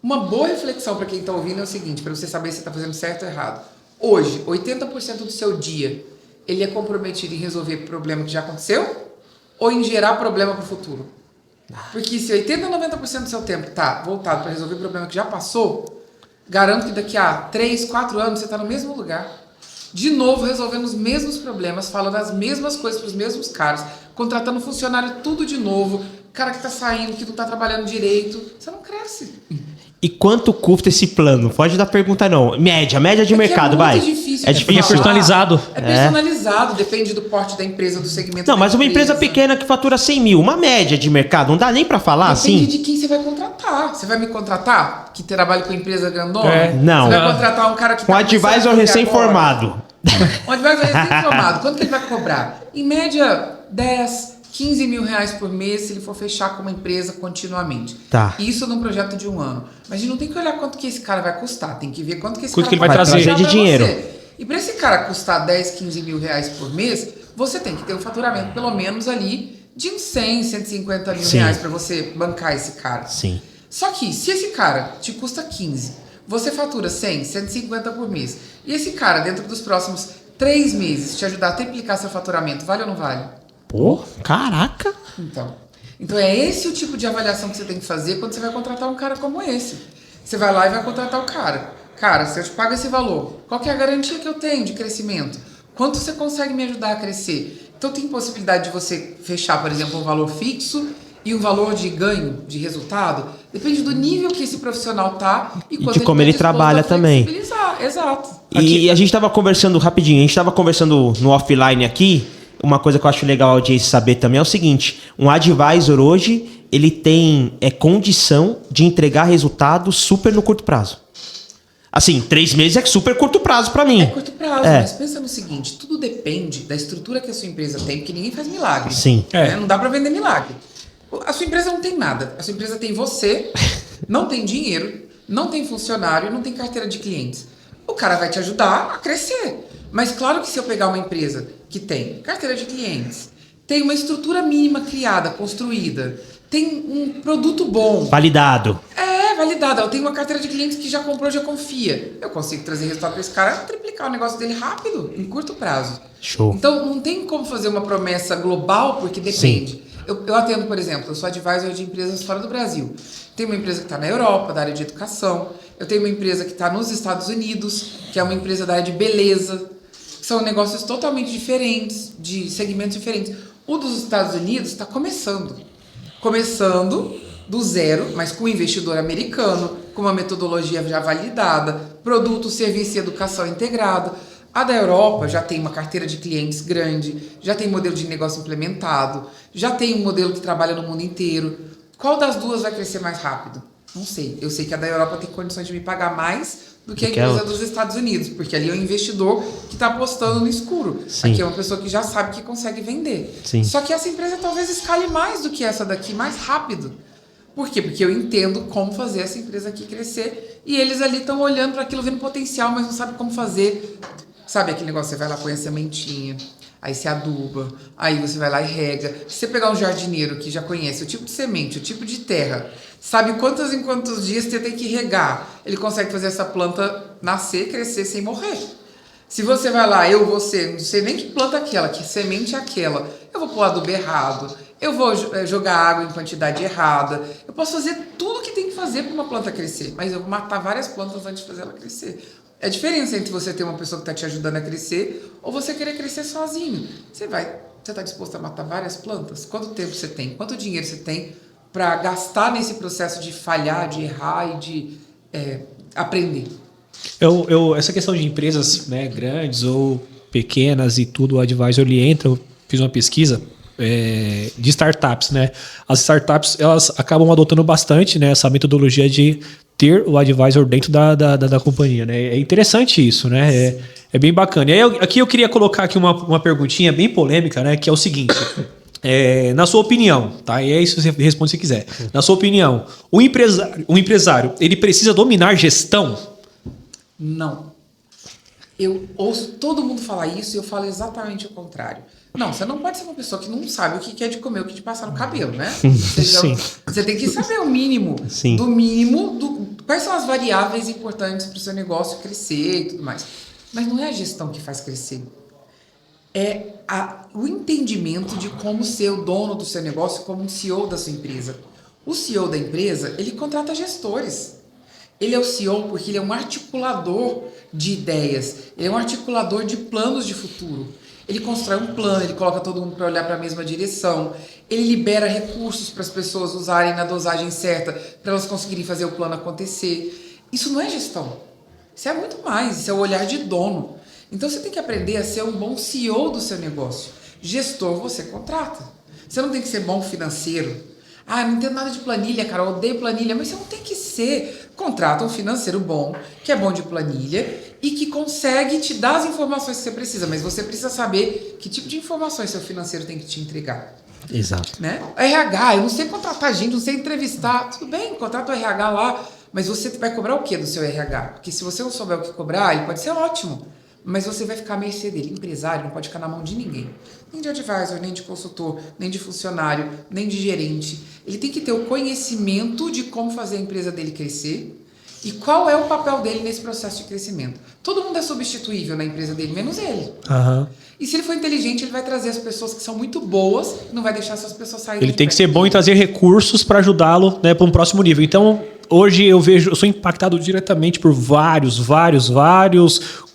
Uma boa reflexão para quem está ouvindo é o seguinte, para você saber se está fazendo certo ou errado. Hoje, 80% do seu dia, ele é comprometido em resolver problema que já aconteceu ou em gerar problema para o futuro? Porque se 80% a 90% do seu tempo está voltado para resolver problema que já passou, garanto que daqui a 3, 4 anos você está no mesmo lugar. De novo, resolvendo os mesmos problemas, falando as mesmas coisas para os mesmos caras, contratando funcionário tudo de novo, cara que está saindo, que não está trabalhando direito. Você não cresce. E quanto custa esse plano? Pode dar pergunta não. Média de mercado, vai. É difícil. É difícil. Personalizado. É personalizado, depende do porte da empresa, do segmento. Não, mas uma empresa pequena que fatura 100 mil, uma média de mercado, não dá nem pra falar assim? Depende de quem você vai contratar. Você vai me contratar, que trabalha com empresa grandona? Não. Você vai contratar um cara que um advisor recém-formado. Um advisor recém-formado. Quanto que ele vai cobrar? Em média, 10, 15 mil reais por mês se ele for fechar com uma empresa continuamente. Tá. Isso num projeto de 1 ano. Mas a gente não tem que olhar quanto que esse cara vai custar, tem que ver quanto que esse Quanto cara que ele vai trazer de dinheiro. Você. E para esse cara custar 10, 15 mil reais por mês, você tem que ter um faturamento pelo menos ali de uns 100, 150 mil reais para você bancar esse cara. Sim. Só que se esse cara te custa 15, você fatura 100, 150 por mês, e esse cara dentro dos próximos 3 meses te ajudar a triplicar seu faturamento, vale ou não vale? Pô, caraca. Então é esse o tipo de avaliação que você tem que fazer quando você vai contratar um cara como esse. Você vai lá e vai contratar o cara. Cara, se eu te pago esse valor, qual que é a garantia que eu tenho de crescimento? Quanto você consegue me ajudar a crescer? Então tem possibilidade de você fechar, por exemplo, um valor fixo e um valor de ganho, de resultado. Depende do nível que esse profissional tá e quanto de como ele trabalha também. Exato. E a gente estava conversando rapidinho, a gente estava conversando no offline aqui. Uma coisa que eu acho legal a audiência saber também é o seguinte: um advisor hoje, ele tem condição de entregar resultados super no curto prazo. Assim, 3 meses é super curto prazo para mim. É curto prazo, mas pensa no seguinte, tudo depende da estrutura que a sua empresa tem, porque ninguém faz milagre. Sim. Né? Não dá para vender milagre. A sua empresa não tem nada. A sua empresa tem você, não tem dinheiro, não tem funcionário e não tem carteira de clientes. O cara vai te ajudar a crescer. Mas claro que se eu pegar uma empresa que tem carteira de clientes, tem uma estrutura mínima criada, construída, tem um produto bom. Validado. Validado. Ela tem uma carteira de clientes que já comprou, já confia. Eu consigo trazer resultado para esse cara, triplicar o negócio dele rápido, em curto prazo. Show. Então, não tem como fazer uma promessa global, porque depende. Eu atendo, por exemplo, eu sou advisor de empresas fora do Brasil. Tem uma empresa que está na Europa, da área de educação. Eu tenho uma empresa que está nos Estados Unidos, que é uma empresa da área de beleza. são negócios totalmente diferentes, de segmentos diferentes. O dos Estados Unidos está começando do zero, mas com investidor americano, com uma metodologia já validada, produto, serviço e educação integrado. A da Europa já tem uma carteira de clientes grande, já tem modelo de negócio implementado, já tem um modelo que trabalha no mundo inteiro. Qual das duas vai crescer mais rápido? Não sei. Eu sei que a da Europa tem condições de me pagar mais do que a empresa dos Estados Unidos, porque ali é um investidor que está apostando no escuro. Sim. Aqui é uma pessoa que já sabe que consegue vender. Sim. Só que essa empresa talvez escale mais do que essa daqui, mais rápido. Por quê? Porque eu entendo como fazer essa empresa aqui crescer e eles ali estão olhando para aquilo, vendo potencial, mas não sabem como fazer. Sabe aquele negócio, você vai lá, põe a sementinha, aí você aduba, aí você vai lá e rega. Se você pegar um jardineiro que já conhece o tipo de semente, o tipo de terra, sabe quantos em quantos dias você tem que regar, ele consegue fazer essa planta nascer, crescer sem morrer. Se você vai lá, não sei nem que planta é aquela, que semente é aquela, eu vou pôr adubo errado, eu vou jogar água em quantidade errada, eu posso fazer tudo que tem que fazer para uma planta crescer, mas eu vou matar várias plantas antes de fazer ela crescer. É a diferença entre você ter uma pessoa que está te ajudando a crescer ou você querer crescer sozinho. Você está disposto a matar várias plantas? Quanto tempo você tem? Quanto dinheiro você tem para gastar nesse processo de falhar, de errar e de aprender? Essa questão de empresas, né, grandes ou pequenas e tudo, o Advisor ele entra. Eu fiz uma pesquisa de startups, né? As startups elas acabam adotando bastante, né, essa metodologia de ter o Advisor dentro da companhia, né? É interessante isso, né? É bem bacana. E aí, aqui eu queria colocar aqui uma perguntinha bem polêmica, né? Que é o seguinte. Na sua opinião, tá? E é isso, você responde se quiser. Na sua opinião, o empresário ele precisa dominar gestão? Não. Eu ouço todo mundo falar isso e eu falo exatamente o contrário. Não, você não pode ser uma pessoa que não sabe o que é de comer, o que é de passar no cabelo, né? Você tem que saber o mínimo. Sim. Do mínimo, quais são as variáveis importantes para o seu negócio crescer e tudo mais. Mas não é a gestão que faz crescer. É o entendimento de como ser o dono do seu negócio, como um CEO da sua empresa. O CEO da empresa, ele contrata gestores. Ele é o CEO porque ele é um articulador de ideias, ele é um articulador de planos de futuro. Ele constrói um plano, ele coloca todo mundo para olhar para a mesma direção, ele libera recursos para as pessoas usarem na dosagem certa, para elas conseguirem fazer o plano acontecer. Isso não é gestão, isso é muito mais, isso é o olhar de dono. Então você tem que aprender a ser um bom CEO do seu negócio. Gestor você contrata. Você não tem que ser bom financeiro. Eu não entendo nada de planilha, cara, eu odeio planilha, mas você não tem que ser. Contrata um financeiro bom, que é bom de planilha e que consegue te dar as informações que você precisa, mas você precisa saber que tipo de informações seu financeiro tem que te entregar. Exato. Né? RH, eu não sei contratar gente, não sei entrevistar, tudo bem, contrata o RH lá, mas você vai cobrar o que do seu RH? Porque se você não souber o que cobrar, ele pode ser ótimo, mas você vai ficar à mercê dele. Empresário não pode ficar na mão de ninguém. Nem de advisor, nem de consultor, nem de funcionário, nem de gerente. Ele tem que ter o conhecimento de como fazer a empresa dele crescer e qual é o papel dele nesse processo de crescimento. Todo mundo é substituível na empresa dele, menos ele. Uhum. E se ele for inteligente, ele vai trazer as pessoas que são muito boas e não vai deixar essas pessoas saírem. Ele tem que ser bom em trazer recursos para ajudá-lo, né, para um próximo nível. Então, hoje eu sou impactado diretamente por vários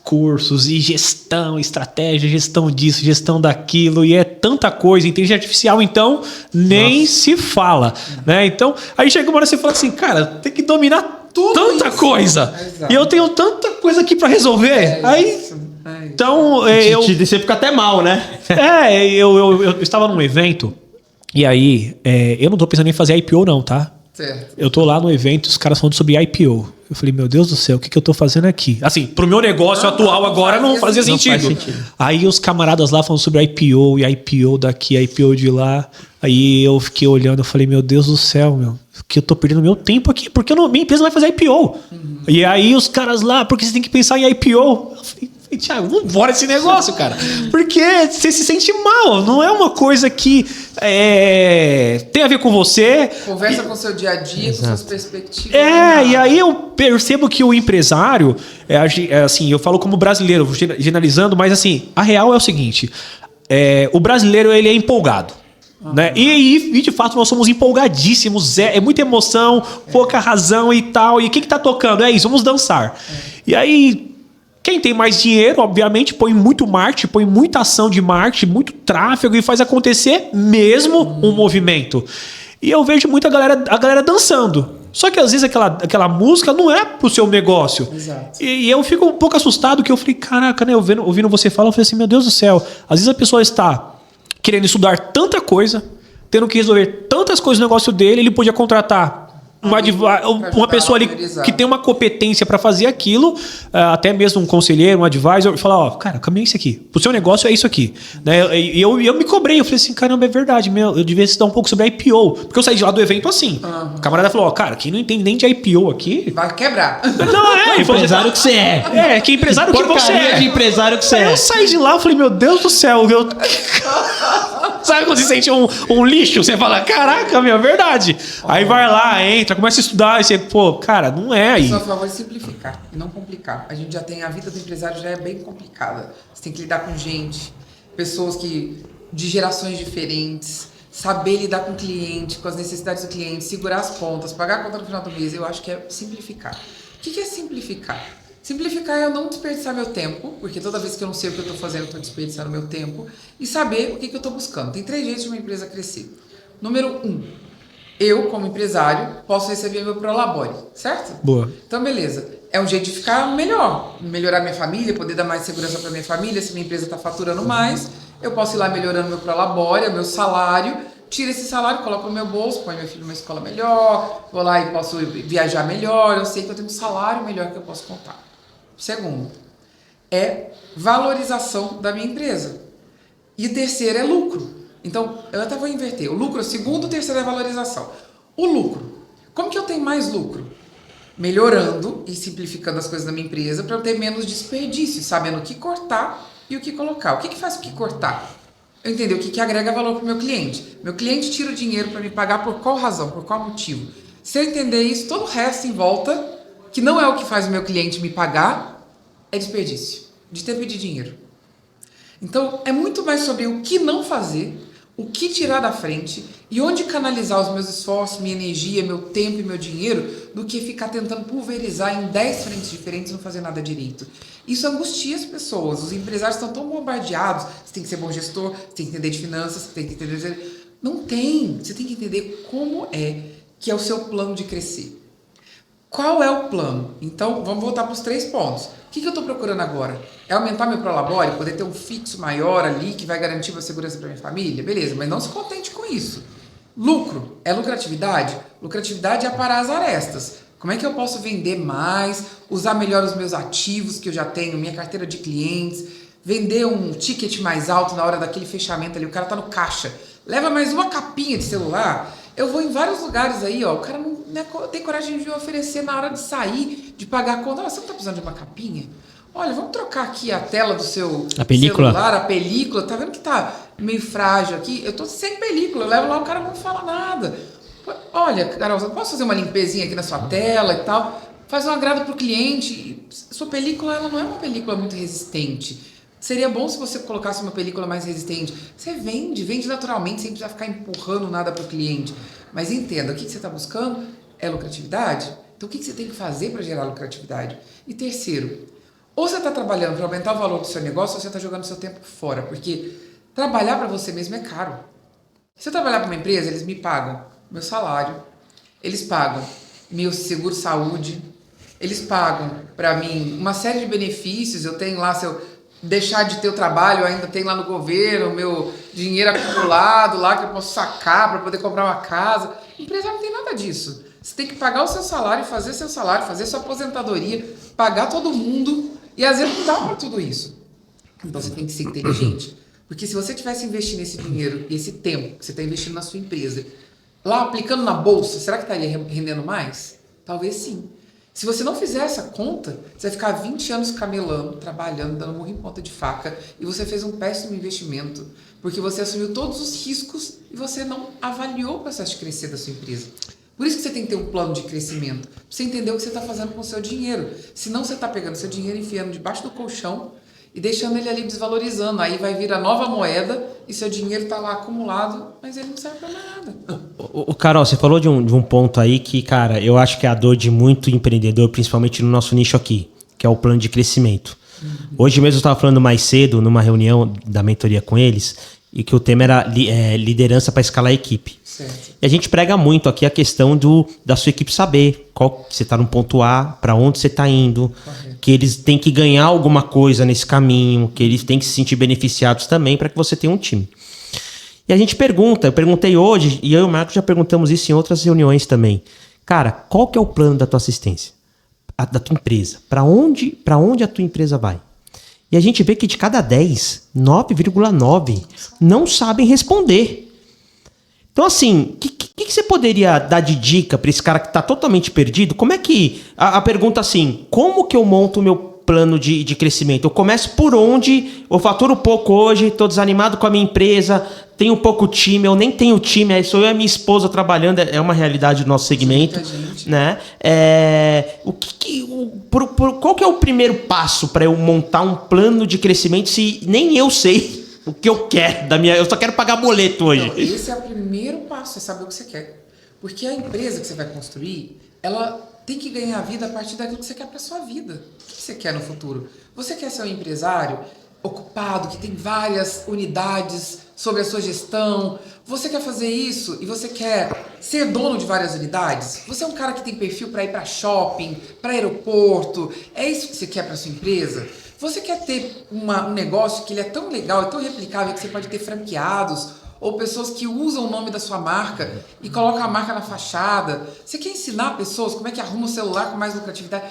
cursos e gestão, estratégia, gestão disso, gestão daquilo, e é tanta coisa. Inteligência artificial, então, nem se fala, né? Então, aí chega uma hora e você fala assim, cara, tem que dominar tanta coisa. E eu tenho tanta coisa aqui para resolver. Então, você fica até mal, né? Eu estava num evento, e aí, eu não tô pensando em fazer IPO não, tá? Certo. Eu tô lá no evento, os caras falando sobre IPO. Eu falei, meu Deus do céu, o que eu tô fazendo aqui? Assim, pro meu negócio atual agora não fazia sentido. Aí os camaradas lá falando sobre IPO, e IPO daqui, IPO de lá. Aí eu fiquei olhando, eu falei, meu Deus do céu, que eu tô perdendo meu tempo aqui, porque minha empresa vai fazer IPO. Uhum. E aí os caras lá, porque você tem que pensar em IPO. Eu falei, Thiago, vamos embora esse negócio, cara. Porque você se sente mal, não é uma coisa que tem a ver com você. Conversa com o seu dia a dia, com suas perspectivas. E aí eu percebo que o empresário, assim, eu falo como brasileiro, generalizando, mas assim, a real é o seguinte, o brasileiro ele é empolgado. Né? E de fato nós somos empolgadíssimos, é muita emoção, pouca razão e tal. E o que tá tocando? É isso, vamos dançar. E aí Quem tem mais dinheiro, obviamente, põe muito marketing, põe muita ação de marketing, muito tráfego e faz acontecer mesmo um movimento. E eu vejo muita a galera dançando. Só que às vezes aquela música não é pro seu negócio. Exato. E eu fico um pouco assustado, que eu falei, caraca, né? Ouvindo você falar, eu falei assim, meu Deus do céu. Às vezes a pessoa está querendo estudar tanta coisa, tendo que resolver tantas coisas no negócio dele, ele podia contratar uma pessoa ali que tem uma competência para fazer aquilo, até mesmo um conselheiro, um advisor, falar, ó, cara, caminha isso aqui. Pro seu negócio é isso aqui. Né? E eu me cobrei, eu falei assim, caramba, é verdade, eu devia estudar um pouco sobre a IPO. Porque eu saí de lá do evento assim. O camarada falou, ó, cara, quem não entende nem de IPO aqui... Vai quebrar. Não, empresário que você é. Que empresário que você é. De empresário que você é. Eu saí de lá, eu falei, meu Deus do céu, sabe quando você sente um lixo? Você fala, caraca, é verdade. Aí vai lá, entra, começa a estudar, e você, pô, cara, não é aí. Eu sou a favor de simplificar e não complicar. A gente já tem, a vida do empresário já é bem complicada. Você tem que lidar com gente, pessoas de gerações diferentes, saber lidar com o cliente, com as necessidades do cliente, segurar as pontas, pagar a conta no final do mês. Eu acho que é simplificar. O que é simplificar? Simplificar é eu não desperdiçar meu tempo, porque toda vez que eu não sei o que eu estou fazendo, eu estou desperdiçando meu tempo, e saber o que eu estou buscando. Tem 3 jeitos de uma empresa crescer. Número 1, eu, como empresário, posso receber meu Prolabore, certo? Boa. Então, beleza. É um jeito de ficar melhor, melhorar minha família, poder dar mais segurança para minha família. Se minha empresa está faturando mais, eu posso ir lá melhorando meu Prolabore, meu salário, tiro esse salário, coloco no meu bolso, põe meu filho numa escola melhor, vou lá e posso viajar melhor, eu sei que eu tenho um salário melhor que eu posso contar. Segundo, é valorização da minha empresa. E o terceiro é lucro. Então, eu até vou inverter. O lucro é o segundo, o terceiro é a valorização. O lucro. Como que eu tenho mais lucro? Melhorando e simplificando as coisas da minha empresa para eu ter menos desperdício, sabendo o que cortar e o que colocar. O que faz o que cortar? Eu entender o que agrega valor para o meu cliente. Meu cliente tira o dinheiro para me pagar por qual razão, por qual motivo. Se eu entender isso, todo o resto em volta, que não é o que faz o meu cliente me pagar, é desperdício de tempo e de dinheiro. Então, é muito mais sobre o que não fazer, o que tirar da frente e onde canalizar os meus esforços, minha energia, meu tempo e meu dinheiro, do que ficar tentando pulverizar em 10 frentes diferentes e não fazer nada direito. Isso angustia as pessoas. Os empresários estão tão bombardeados. Você tem que ser bom gestor, você tem que entender de finanças, você tem que entender... Não tem. Você tem que entender como é que é o seu plano de crescer. Qual é o plano? Então, vamos voltar para os 3 pontos. O que eu estou procurando agora? É aumentar meu Prolabore, poder ter um fixo maior ali que vai garantir uma segurança para minha família? Beleza, mas não se contente com isso. Lucro é lucratividade? Lucratividade é aparar as arestas. Como é que eu posso vender mais, usar melhor os meus ativos que eu já tenho, minha carteira de clientes, vender um ticket mais alto na hora daquele fechamento ali, o cara está no caixa, leva mais uma capinha de celular. Eu vou em vários lugares aí, ó, o cara não tem coragem de me oferecer na hora de sair, de pagar a conta. Você não tá precisando de uma capinha? Olha, vamos trocar aqui a tela do seu celular, a película. Tá vendo que tá meio frágil aqui? Eu tô sem película, eu levo lá, o cara não fala nada. Olha, Carol, eu posso fazer uma limpezinha aqui na sua tela e tal? Faz um agrado pro cliente. Sua película, ela não é uma película muito resistente. Seria bom se você colocasse uma película mais resistente. Você vende naturalmente, sem precisar ficar empurrando nada para o cliente. Mas entenda, o que você está buscando é lucratividade. Então, o que você tem que fazer para gerar lucratividade? E terceiro, ou você está trabalhando para aumentar o valor do seu negócio, ou você está jogando seu tempo fora. Porque trabalhar para você mesmo é caro. Se eu trabalhar para uma empresa, eles me pagam meu salário, eles pagam meu seguro-saúde, eles pagam para mim uma série de benefícios. Eu tenho lá, se eu deixar de ter o trabalho, eu ainda tenho lá no governo meu dinheiro acumulado lá que eu posso sacar para poder comprar uma casa. A empresa não tem nada disso. Você tem que pagar o seu salário, fazer seu salário, fazer sua aposentadoria, pagar todo mundo, e às vezes não dá para tudo isso. Então você tem que ser inteligente. Porque se você tivesse investindo esse dinheiro e esse tempo que você está investindo na sua empresa, lá aplicando na bolsa, será que estaria rendendo mais? Talvez sim. Se você não fizer essa conta, você vai ficar 20 anos camelando, trabalhando, dando murro em ponta de faca, e você fez um péssimo investimento, porque você assumiu todos os riscos e você não avaliou o processo de crescer da sua empresa. Por isso que você tem que ter um plano de crescimento, para você entender o que você está fazendo com o seu dinheiro. Senão você está pegando seu dinheiro, enfiando debaixo do colchão e deixando ele ali desvalorizando. Aí vai vir a nova moeda e seu dinheiro está lá acumulado, mas ele não serve para nada. Carol, você falou de um ponto aí que, cara, eu acho que é a dor de muito empreendedor, principalmente no nosso nicho aqui, que é o plano de crescimento. Hoje mesmo eu estava falando mais cedo, numa reunião da mentoria com eles, e que o tema era liderança para escalar a equipe. Certo. E a gente prega muito aqui a questão da sua equipe saber qual você está no ponto A, para onde você está indo, que eles têm que ganhar alguma coisa nesse caminho, que eles têm que se sentir beneficiados também para que você tenha um time. E a gente pergunta, eu perguntei hoje, e eu e o Marco já perguntamos isso em outras reuniões também. Cara, qual que é o plano da tua assistência? Da tua empresa? Para onde a tua empresa vai? E a gente vê que de cada 10, 9,9 não sabem responder. Então, assim, o que você poderia dar de dica para esse cara que está totalmente perdido? Como é que... A pergunta assim, como que eu monto o meu plano de crescimento? Eu começo por onde? Eu faturo pouco hoje, estou desanimado com a minha empresa, tenho pouco time, eu nem tenho time, sou eu e a minha esposa trabalhando, é uma realidade do nosso segmento. Né? Qual que é o primeiro passo para eu montar um plano de crescimento se nem eu sei o que eu quero eu só quero pagar boleto hoje? Então, esse é o primeiro passo, é saber o que você quer. Porque a empresa que você vai construir, ela tem que ganhar vida a partir daquilo que você quer para sua vida. O que você quer no futuro? Você quer ser um empresário ocupado, que tem várias unidades sob a sua gestão? Você quer fazer isso e você quer ser dono de várias unidades? Você é um cara que tem perfil para ir para shopping, para aeroporto? É isso que você quer para sua empresa? Você quer ter um negócio que ele é tão legal e tão replicável que você pode ter franqueados ou pessoas que usam o nome da sua marca e colocam a marca na fachada? Você quer ensinar pessoas como é que arruma um celular com mais lucratividade?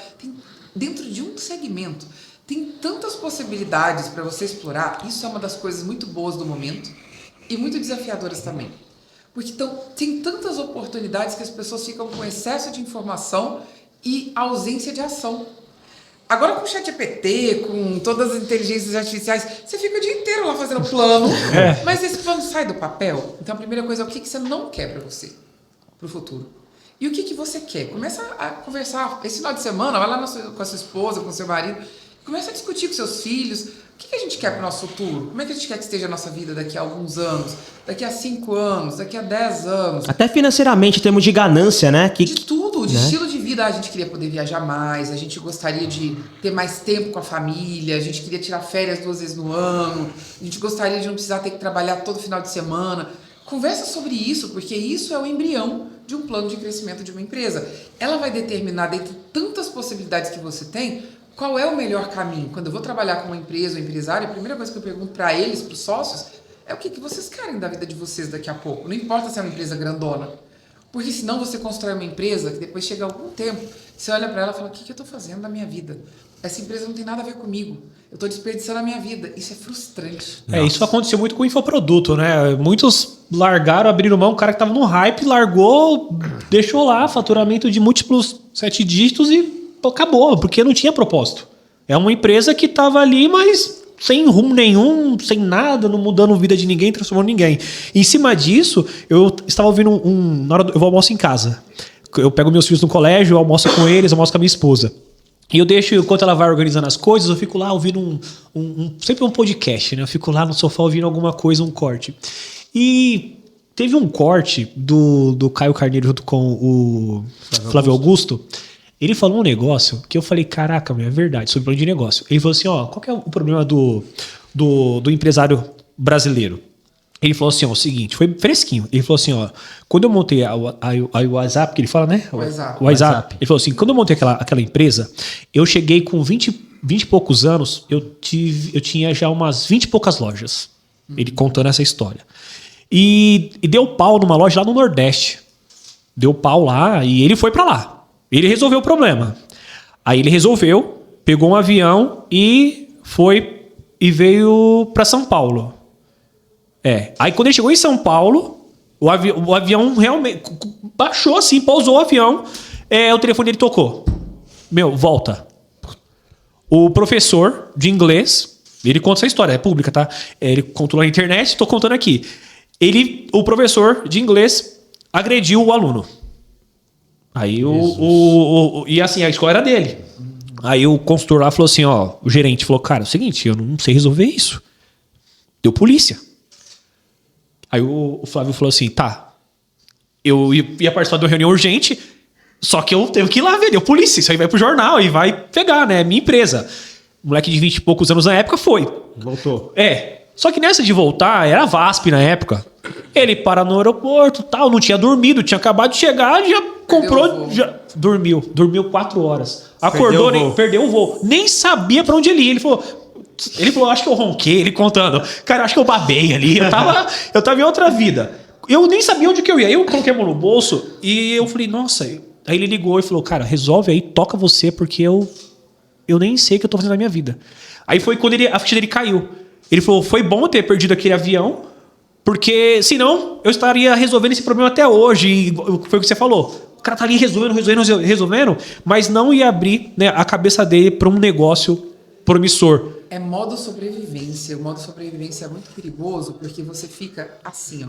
Dentro de um segmento, tem tantas possibilidades para você explorar. Isso é uma das coisas muito boas do momento e muito desafiadoras também. Porque tem tantas oportunidades que as pessoas ficam com excesso de informação e ausência de ação. Agora com o ChatGPT, com todas as inteligências artificiais, você fica o dia inteiro lá fazendo plano, mas esse plano sai do papel. Então a primeira coisa é o que você não quer para você, para o futuro. E o que você quer? Começa a conversar. Esse final de semana, vai lá com a sua esposa, com o seu marido, começa a discutir com seus filhos. O que a gente quer para o nosso futuro? Como é que a gente quer que esteja a nossa vida daqui a alguns anos? Daqui a 5 anos? Daqui a 10 anos? Até financeiramente, em termos de ganância, né? De tudo, de estilo de vida. A gente queria poder viajar mais, a gente gostaria de ter mais tempo com a família, a gente queria tirar férias 2 vezes no ano, a gente gostaria de não precisar ter que trabalhar todo final de semana. Conversa sobre isso, porque isso é o embrião de um plano de crescimento de uma empresa. Ela vai determinar, dentre tantas possibilidades que você tem, qual é o melhor caminho. Quando eu vou trabalhar com uma empresa ou empresário, a primeira coisa que eu pergunto para eles, para os sócios, é o que vocês querem da vida de vocês daqui a pouco. Não importa se é uma empresa grandona. Porque senão você constrói uma empresa que depois chega algum tempo, você olha para ela e fala, o que eu estou fazendo da minha vida? Essa empresa não tem nada a ver comigo. Eu estou desperdiçando a minha vida. Isso é frustrante. Isso aconteceu muito com o infoproduto, né? Muitos largaram, abriram mão, o cara que estava no hype, largou, deixou lá faturamento de múltiplos 7 dígitos e acabou, porque não tinha propósito. É uma empresa que estava ali, mas sem rumo nenhum, sem nada, não mudando a vida de ninguém, transformando ninguém. Em cima disso, eu estava ouvindo na hora eu vou almoço em casa. Eu pego meus filhos no colégio, eu almoço com eles, eu almoço com a minha esposa. E eu deixo, enquanto ela vai organizando as coisas, eu fico lá ouvindo sempre um podcast, né? Eu fico lá no sofá ouvindo alguma coisa, um corte. E teve um corte do Caio Carneiro junto com o Flávio Augusto. Ele falou um negócio que eu falei, caraca, é verdade, sobre plano de negócio. Ele falou assim, qual que é o problema do empresário brasileiro? Ele falou assim, o seguinte, foi fresquinho. Ele falou assim, quando eu montei a WhatsApp, que ele fala, né? O WhatsApp. Ele falou assim, quando eu montei aquela empresa, eu cheguei com 20 e poucos anos, eu tinha já umas 20 e poucas lojas. Ele contando essa história. E deu pau numa loja lá no Nordeste. Deu pau lá e ele foi pra lá. Ele resolveu o problema. Aí ele resolveu, pegou um avião e veio para São Paulo. Aí quando ele chegou em São Paulo, o avião realmente baixou assim, pousou o avião, o telefone dele tocou. Volta. O professor de inglês, ele conta essa história, é pública, tá? Ele contou na internet, estou contando aqui. O professor de inglês agrediu o aluno. Aí e assim, a escola era dele. Aí o consultor lá falou assim, o gerente falou, cara, é o seguinte, eu não sei resolver isso. Deu polícia. Aí o Flávio falou assim, tá, eu ia participar de uma reunião urgente, só que eu tenho que ir lá ver, deu polícia, isso aí vai pro jornal e vai pegar, né, minha empresa. moleque de 20 e poucos anos na época, foi. Voltou. Só que nessa de voltar, era VASP na época. Ele para no aeroporto, tal, não tinha dormido, tinha acabado de chegar, já comprou, já dormiu 4 horas. Acordou, perdeu o voo. Nem sabia pra onde ele ia. Ele falou, acho que eu ronquei, ele contando. Cara, acho que eu babei ali, eu tava em outra vida. Eu nem sabia onde que eu ia. Eu coloquei a mão no bolso e eu falei, nossa. Aí ele ligou e falou, cara, resolve aí, toca você, porque eu nem sei o que eu tô fazendo na minha vida. Aí foi quando a ficha dele caiu. Ele falou, foi bom ter perdido aquele avião, porque senão eu estaria resolvendo esse problema até hoje. E foi o que você falou. O cara tá ali resolvendo, mas não ia abrir, né, a cabeça dele para um negócio promissor. É modo sobrevivência. O modo sobrevivência é muito perigoso porque você fica assim, ó.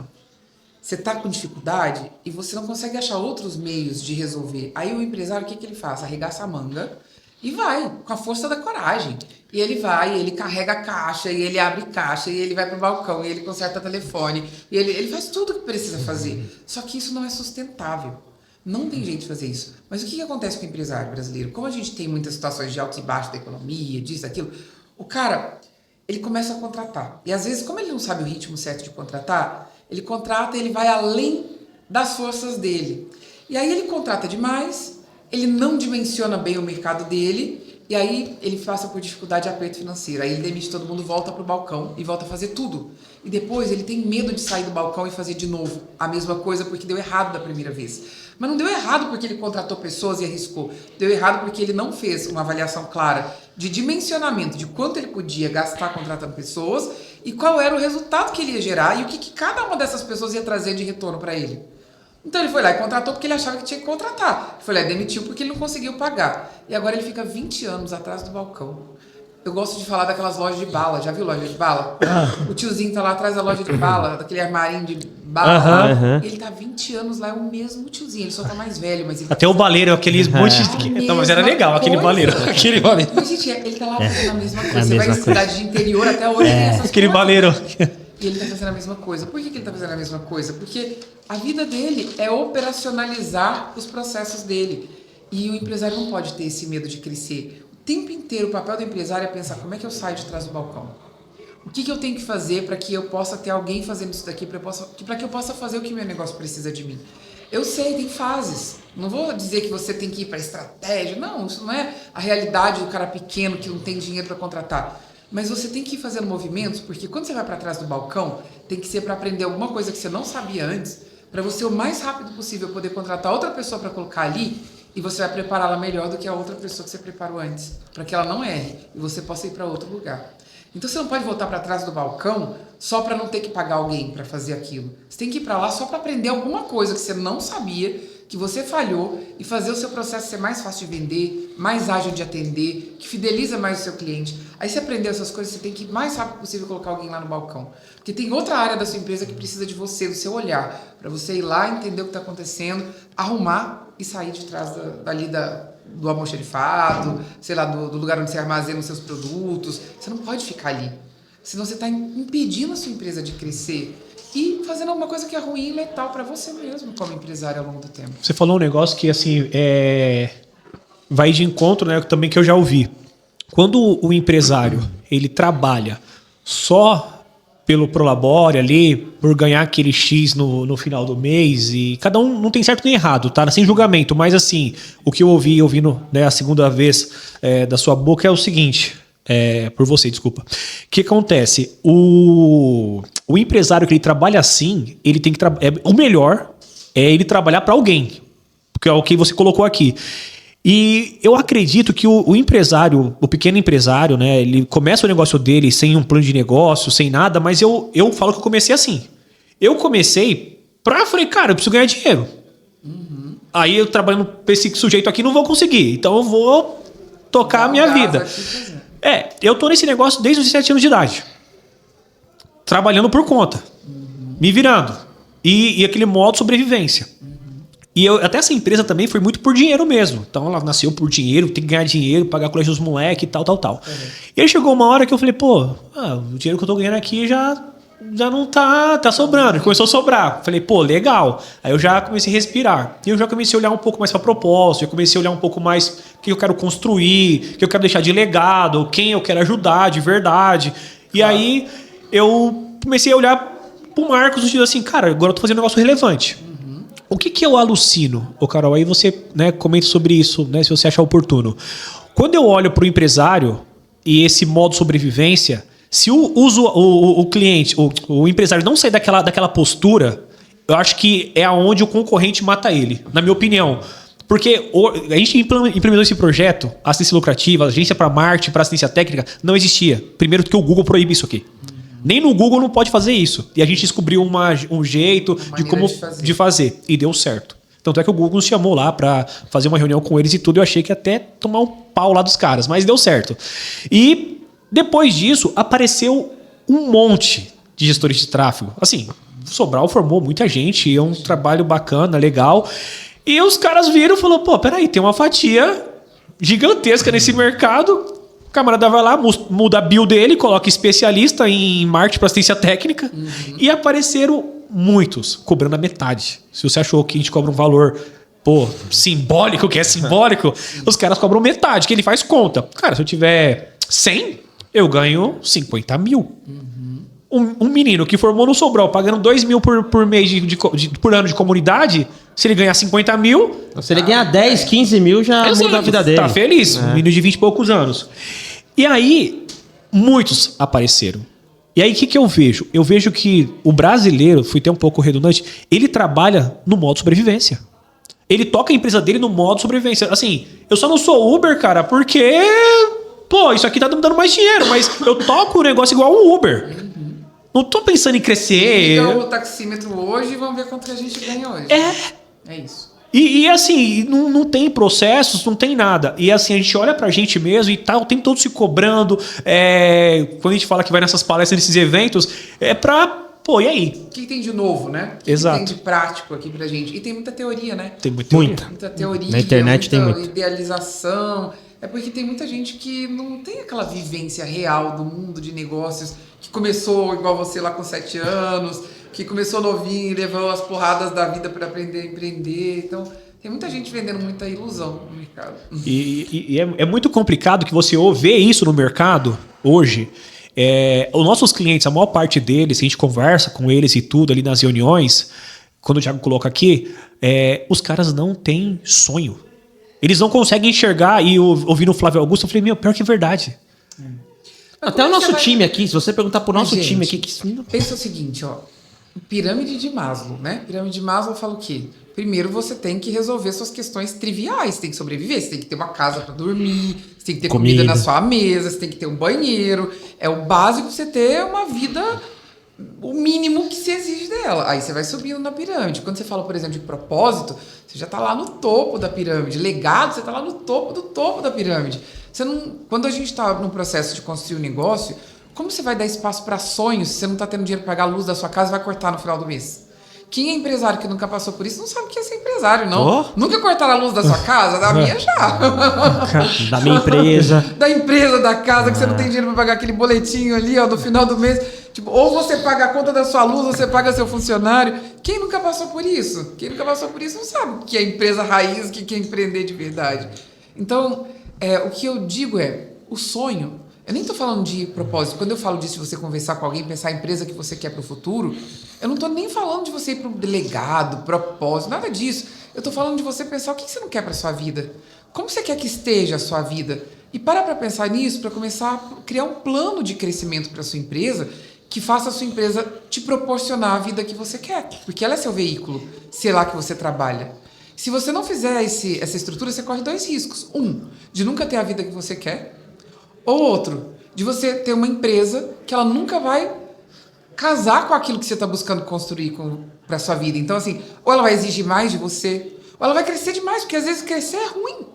Você tá com dificuldade e você não consegue achar outros meios de resolver. Aí o empresário, o que ele faz? Arregaça a manga e vai, com a força da coragem. E ele vai, ele carrega a caixa, e ele abre caixa, e ele vai pro balcão, e ele conserta telefone, e ele faz tudo o que precisa fazer. Só que isso não é sustentável. Não tem jeito de fazer isso. Mas o que acontece com o empresário brasileiro? Como a gente tem muitas situações de altos e baixos da economia, disso, daquilo, o cara, ele começa a contratar. E às vezes, como ele não sabe o ritmo certo de contratar, ele contrata e ele vai além das forças dele. E aí ele contrata demais, ele não dimensiona bem o mercado dele, e aí ele passa por dificuldade e aperto financeiro. Aí ele demite todo mundo, volta pro balcão e volta a fazer tudo. E depois ele tem medo de sair do balcão e fazer de novo a mesma coisa porque deu errado da primeira vez. Mas não deu errado porque ele contratou pessoas e arriscou. Deu errado porque ele não fez uma avaliação clara de dimensionamento de quanto ele podia gastar contratando pessoas e qual era o resultado que ele ia gerar e o que cada uma dessas pessoas ia trazer de retorno para ele. Então ele foi lá e contratou porque ele achava que tinha que contratar. Foi lá e demitiu porque ele não conseguiu pagar. E agora ele fica 20 anos atrás do balcão. Eu gosto de falar daquelas lojas de bala. Já viu loja de bala? O tiozinho tá lá atrás da loja de bala, daquele armarinho de bala. Ele tá 20 anos lá, é o mesmo tiozinho. Ele só tá mais velho, mas ele até o baleiro, aqueles montes de... Não, mas era legal, aquele baleiro. Mas, gente, ele tá lá fazendo a mesma coisa. Você vai em cidade de interior, até hoje tem essas aquele coisas. Baleiro. E ele tá fazendo a mesma coisa. Por que ele tá fazendo a mesma coisa? Porque a vida dele é operacionalizar os processos dele. E o empresário não pode ter esse medo de crescer. O tempo inteiro, o papel do empresário é pensar como é que eu saio de trás do balcão. O que eu tenho que fazer para que eu possa ter alguém fazendo isso daqui, para que eu possa fazer o que meu negócio precisa de mim. Eu sei, tem fases. Não vou dizer que você tem que ir para estratégia. Não, isso não é a realidade do cara pequeno que não tem dinheiro para contratar. Mas você tem que ir fazendo movimentos, porque quando você vai para trás do balcão, tem que ser para aprender alguma coisa que você não sabia antes, para você o mais rápido possível poder contratar outra pessoa para colocar ali, e você vai prepará-la melhor do que a outra pessoa que você preparou antes, para que ela não erre e você possa ir para outro lugar. Então você não pode voltar para trás do balcão só para não ter que pagar alguém para fazer aquilo. Você tem que ir para lá só para aprender alguma coisa que você não sabia, que você falhou, e fazer o seu processo ser mais fácil de vender, mais ágil de atender, que fideliza mais o seu cliente. Aí você aprender essas coisas, você tem que ir mais rápido possível colocar alguém lá no balcão. Porque tem outra área da sua empresa que precisa de você, do seu olhar, para você ir lá, entender o que está acontecendo, arrumar e sair de trás do almoxerifado, sei lá, do lugar onde você armazena os seus produtos. Você não pode ficar ali. Senão você está impedindo a sua empresa de crescer e fazendo alguma coisa que é ruim e letal para você mesmo como empresário ao longo do tempo. Você falou um negócio que assim vai de encontro, né, também que eu já ouvi. Quando o empresário ele trabalha só pelo prolabore ali, por ganhar aquele X no final do mês, e cada um não tem certo nem errado, tá? Sem julgamento, mas assim, o que eu ouvindo, né, a segunda vez da sua boca é o seguinte, por você, desculpa. O que acontece? O empresário que ele trabalha assim, ele tem que o melhor é ele trabalhar para alguém, porque é o que você colocou aqui. E eu acredito que o empresário, o pequeno empresário, né, ele começa o negócio dele sem um plano de negócio, sem nada, mas eu falo que eu comecei assim. Eu comecei falei, cara, eu preciso ganhar dinheiro. Uhum. Aí eu trabalhando para esse sujeito aqui não vou conseguir, então eu vou tocar a minha vida. Eu tô nesse negócio desde os 17 anos de idade. Trabalhando por conta. Uhum. Me virando. E aquele modo de sobrevivência. E até essa empresa também foi muito por dinheiro mesmo. Então ela nasceu por dinheiro, tem que ganhar dinheiro, pagar colégio dos moleques e tal. Uhum. E aí chegou uma hora que eu falei, o dinheiro que eu tô ganhando aqui já já não tá sobrando. Começou a sobrar. Falei, pô, legal. Aí eu já comecei a respirar. E eu já comecei a olhar um pouco mais para propósito. Eu comecei a olhar um pouco mais o que eu quero construir, o que eu quero deixar de legado, quem eu quero ajudar de verdade. E aí eu comecei a olhar pro Marcos no sentido assim, cara, agora eu tô fazendo um negócio relevante. O que eu alucino? Ô, Carol, aí você, né, comenta sobre isso, né, se você achar oportuno. Quando eu olho pro empresário e esse modo de sobrevivência, se o cliente, o empresário não sair daquela postura, eu acho que é aonde o concorrente mata ele, na minha opinião. Porque a gente implementou esse projeto, assistência lucrativa, agência para marketing, para assistência técnica, não existia. Primeiro que o Google proíbe isso aqui. Nem no Google não pode fazer isso. E a gente descobriu um jeito de fazer. E deu certo. Tanto é que o Google nos chamou lá para fazer uma reunião com eles e tudo. Eu achei que ia até tomar um pau lá dos caras, mas deu certo. E depois disso, apareceu um monte de gestores de tráfego. Assim, o Sobral formou muita gente, é um trabalho bacana, legal. E os caras viram e falaram, pô, peraí, tem uma fatia gigantesca nesse mercado. O camarada vai lá, muda a bio dele, coloca especialista em marketing para assistência técnica. E apareceram muitos cobrando a metade. Se você achou que a gente cobra um valor, pô, simbólico, que é simbólico, os caras cobram metade, que ele faz conta. Cara, se eu tiver 100, eu ganho 50 mil. Um menino que formou no Sobral, pagando 2 mil por mês por ano de comunidade, se ele ganhar 50 mil... Se ele ganhar 10, 15 mil, já muda a vida dele. Tá feliz, um menino de 20 e poucos anos. E aí, muitos apareceram. E aí, o que eu vejo? Eu vejo que o brasileiro, fui até um pouco redundante, ele trabalha no modo sobrevivência. Ele toca a empresa dele no modo sobrevivência. Assim, eu só não sou Uber, cara, porque... Pô, isso aqui tá me dando mais dinheiro, mas eu toco o negócio igual um Uber. Não tô pensando em crescer. Liga o taxímetro hoje e vamos ver quanto que a gente ganha hoje. É isso. E assim, não tem processos, não tem nada. E assim, a gente olha pra gente mesmo e tá o tempo todo se cobrando. Quando a gente fala que vai nessas palestras, nesses eventos, é pra... Pô, e aí? O que tem de novo, né? Exato. O que tem de prático aqui pra gente? E tem muita teoria, né? Tem muita teoria. Muita teoria. Na internet tem muita idealização. É porque tem muita gente que não tem aquela vivência real do mundo de negócios, que começou igual você lá com 7 anos, que começou novinho e levou as porradas da vida para aprender a empreender. Então, tem muita gente vendendo muita ilusão no mercado. E é muito complicado que você vê isso no mercado hoje. Os nossos clientes, a maior parte deles, a gente conversa com eles e tudo ali nas reuniões, quando o Thiago coloca aqui, os caras não têm sonho. Eles não conseguem enxergar. E ouvindo o Flávio Augusto, eu falei, meu, pior que é verdade. Até o nosso time aqui, se você perguntar pro nosso time aqui... Pensa o seguinte, ó. Pirâmide de Maslow, né? Pirâmide de Maslow fala o quê? Primeiro você tem que resolver suas questões triviais. Você tem que sobreviver, você tem que ter uma casa para dormir, você tem que ter comida na sua mesa, você tem que ter um banheiro. É o básico pra você ter uma vida... o mínimo que se exige dela. Aí você vai subindo na pirâmide. Quando você fala, por exemplo, de propósito, você já está lá no topo da pirâmide. Legado, você está lá no topo do topo da pirâmide. Quando a gente está no processo de construir um negócio, como você vai dar espaço para sonhos se você não está tendo dinheiro para pagar a luz da sua casa e vai cortar no final do mês? Quem é empresário que nunca passou por isso não sabe o que é ser empresário, não. Nunca cortaram a luz da sua casa? Da minha já. Da minha empresa. Da empresa, da casa, que você não tem dinheiro para pagar aquele boletinho ali, ó, no final do mês. Tipo, ou você paga a conta da sua luz, ou você paga seu funcionário. Quem nunca passou por isso? Quem nunca passou por isso não sabe o que é empresa raiz, o que é empreender de verdade. Então, o que eu digo o sonho. Eu nem estou falando de propósito. Quando eu falo disso, de você conversar com alguém, pensar a empresa que você quer para o futuro, eu não estou nem falando de você ir para um legado, propósito, nada disso. Eu estou falando de você pensar o que você não quer para sua vida. Como você quer que esteja a sua vida? E para pensar nisso, para começar a criar um plano de crescimento para a sua empresa que faça a sua empresa te proporcionar a vida que você quer. Porque ela é seu veículo, sei lá que você trabalha. Se você não fizer essa estrutura, você corre 2 riscos. De nunca ter a vida que você quer. Ou outro, de você ter uma empresa que ela nunca vai casar com aquilo que você está buscando construir para a sua vida. Então, assim, ou ela vai exigir mais de você, ou ela vai crescer demais, porque às vezes crescer é ruim.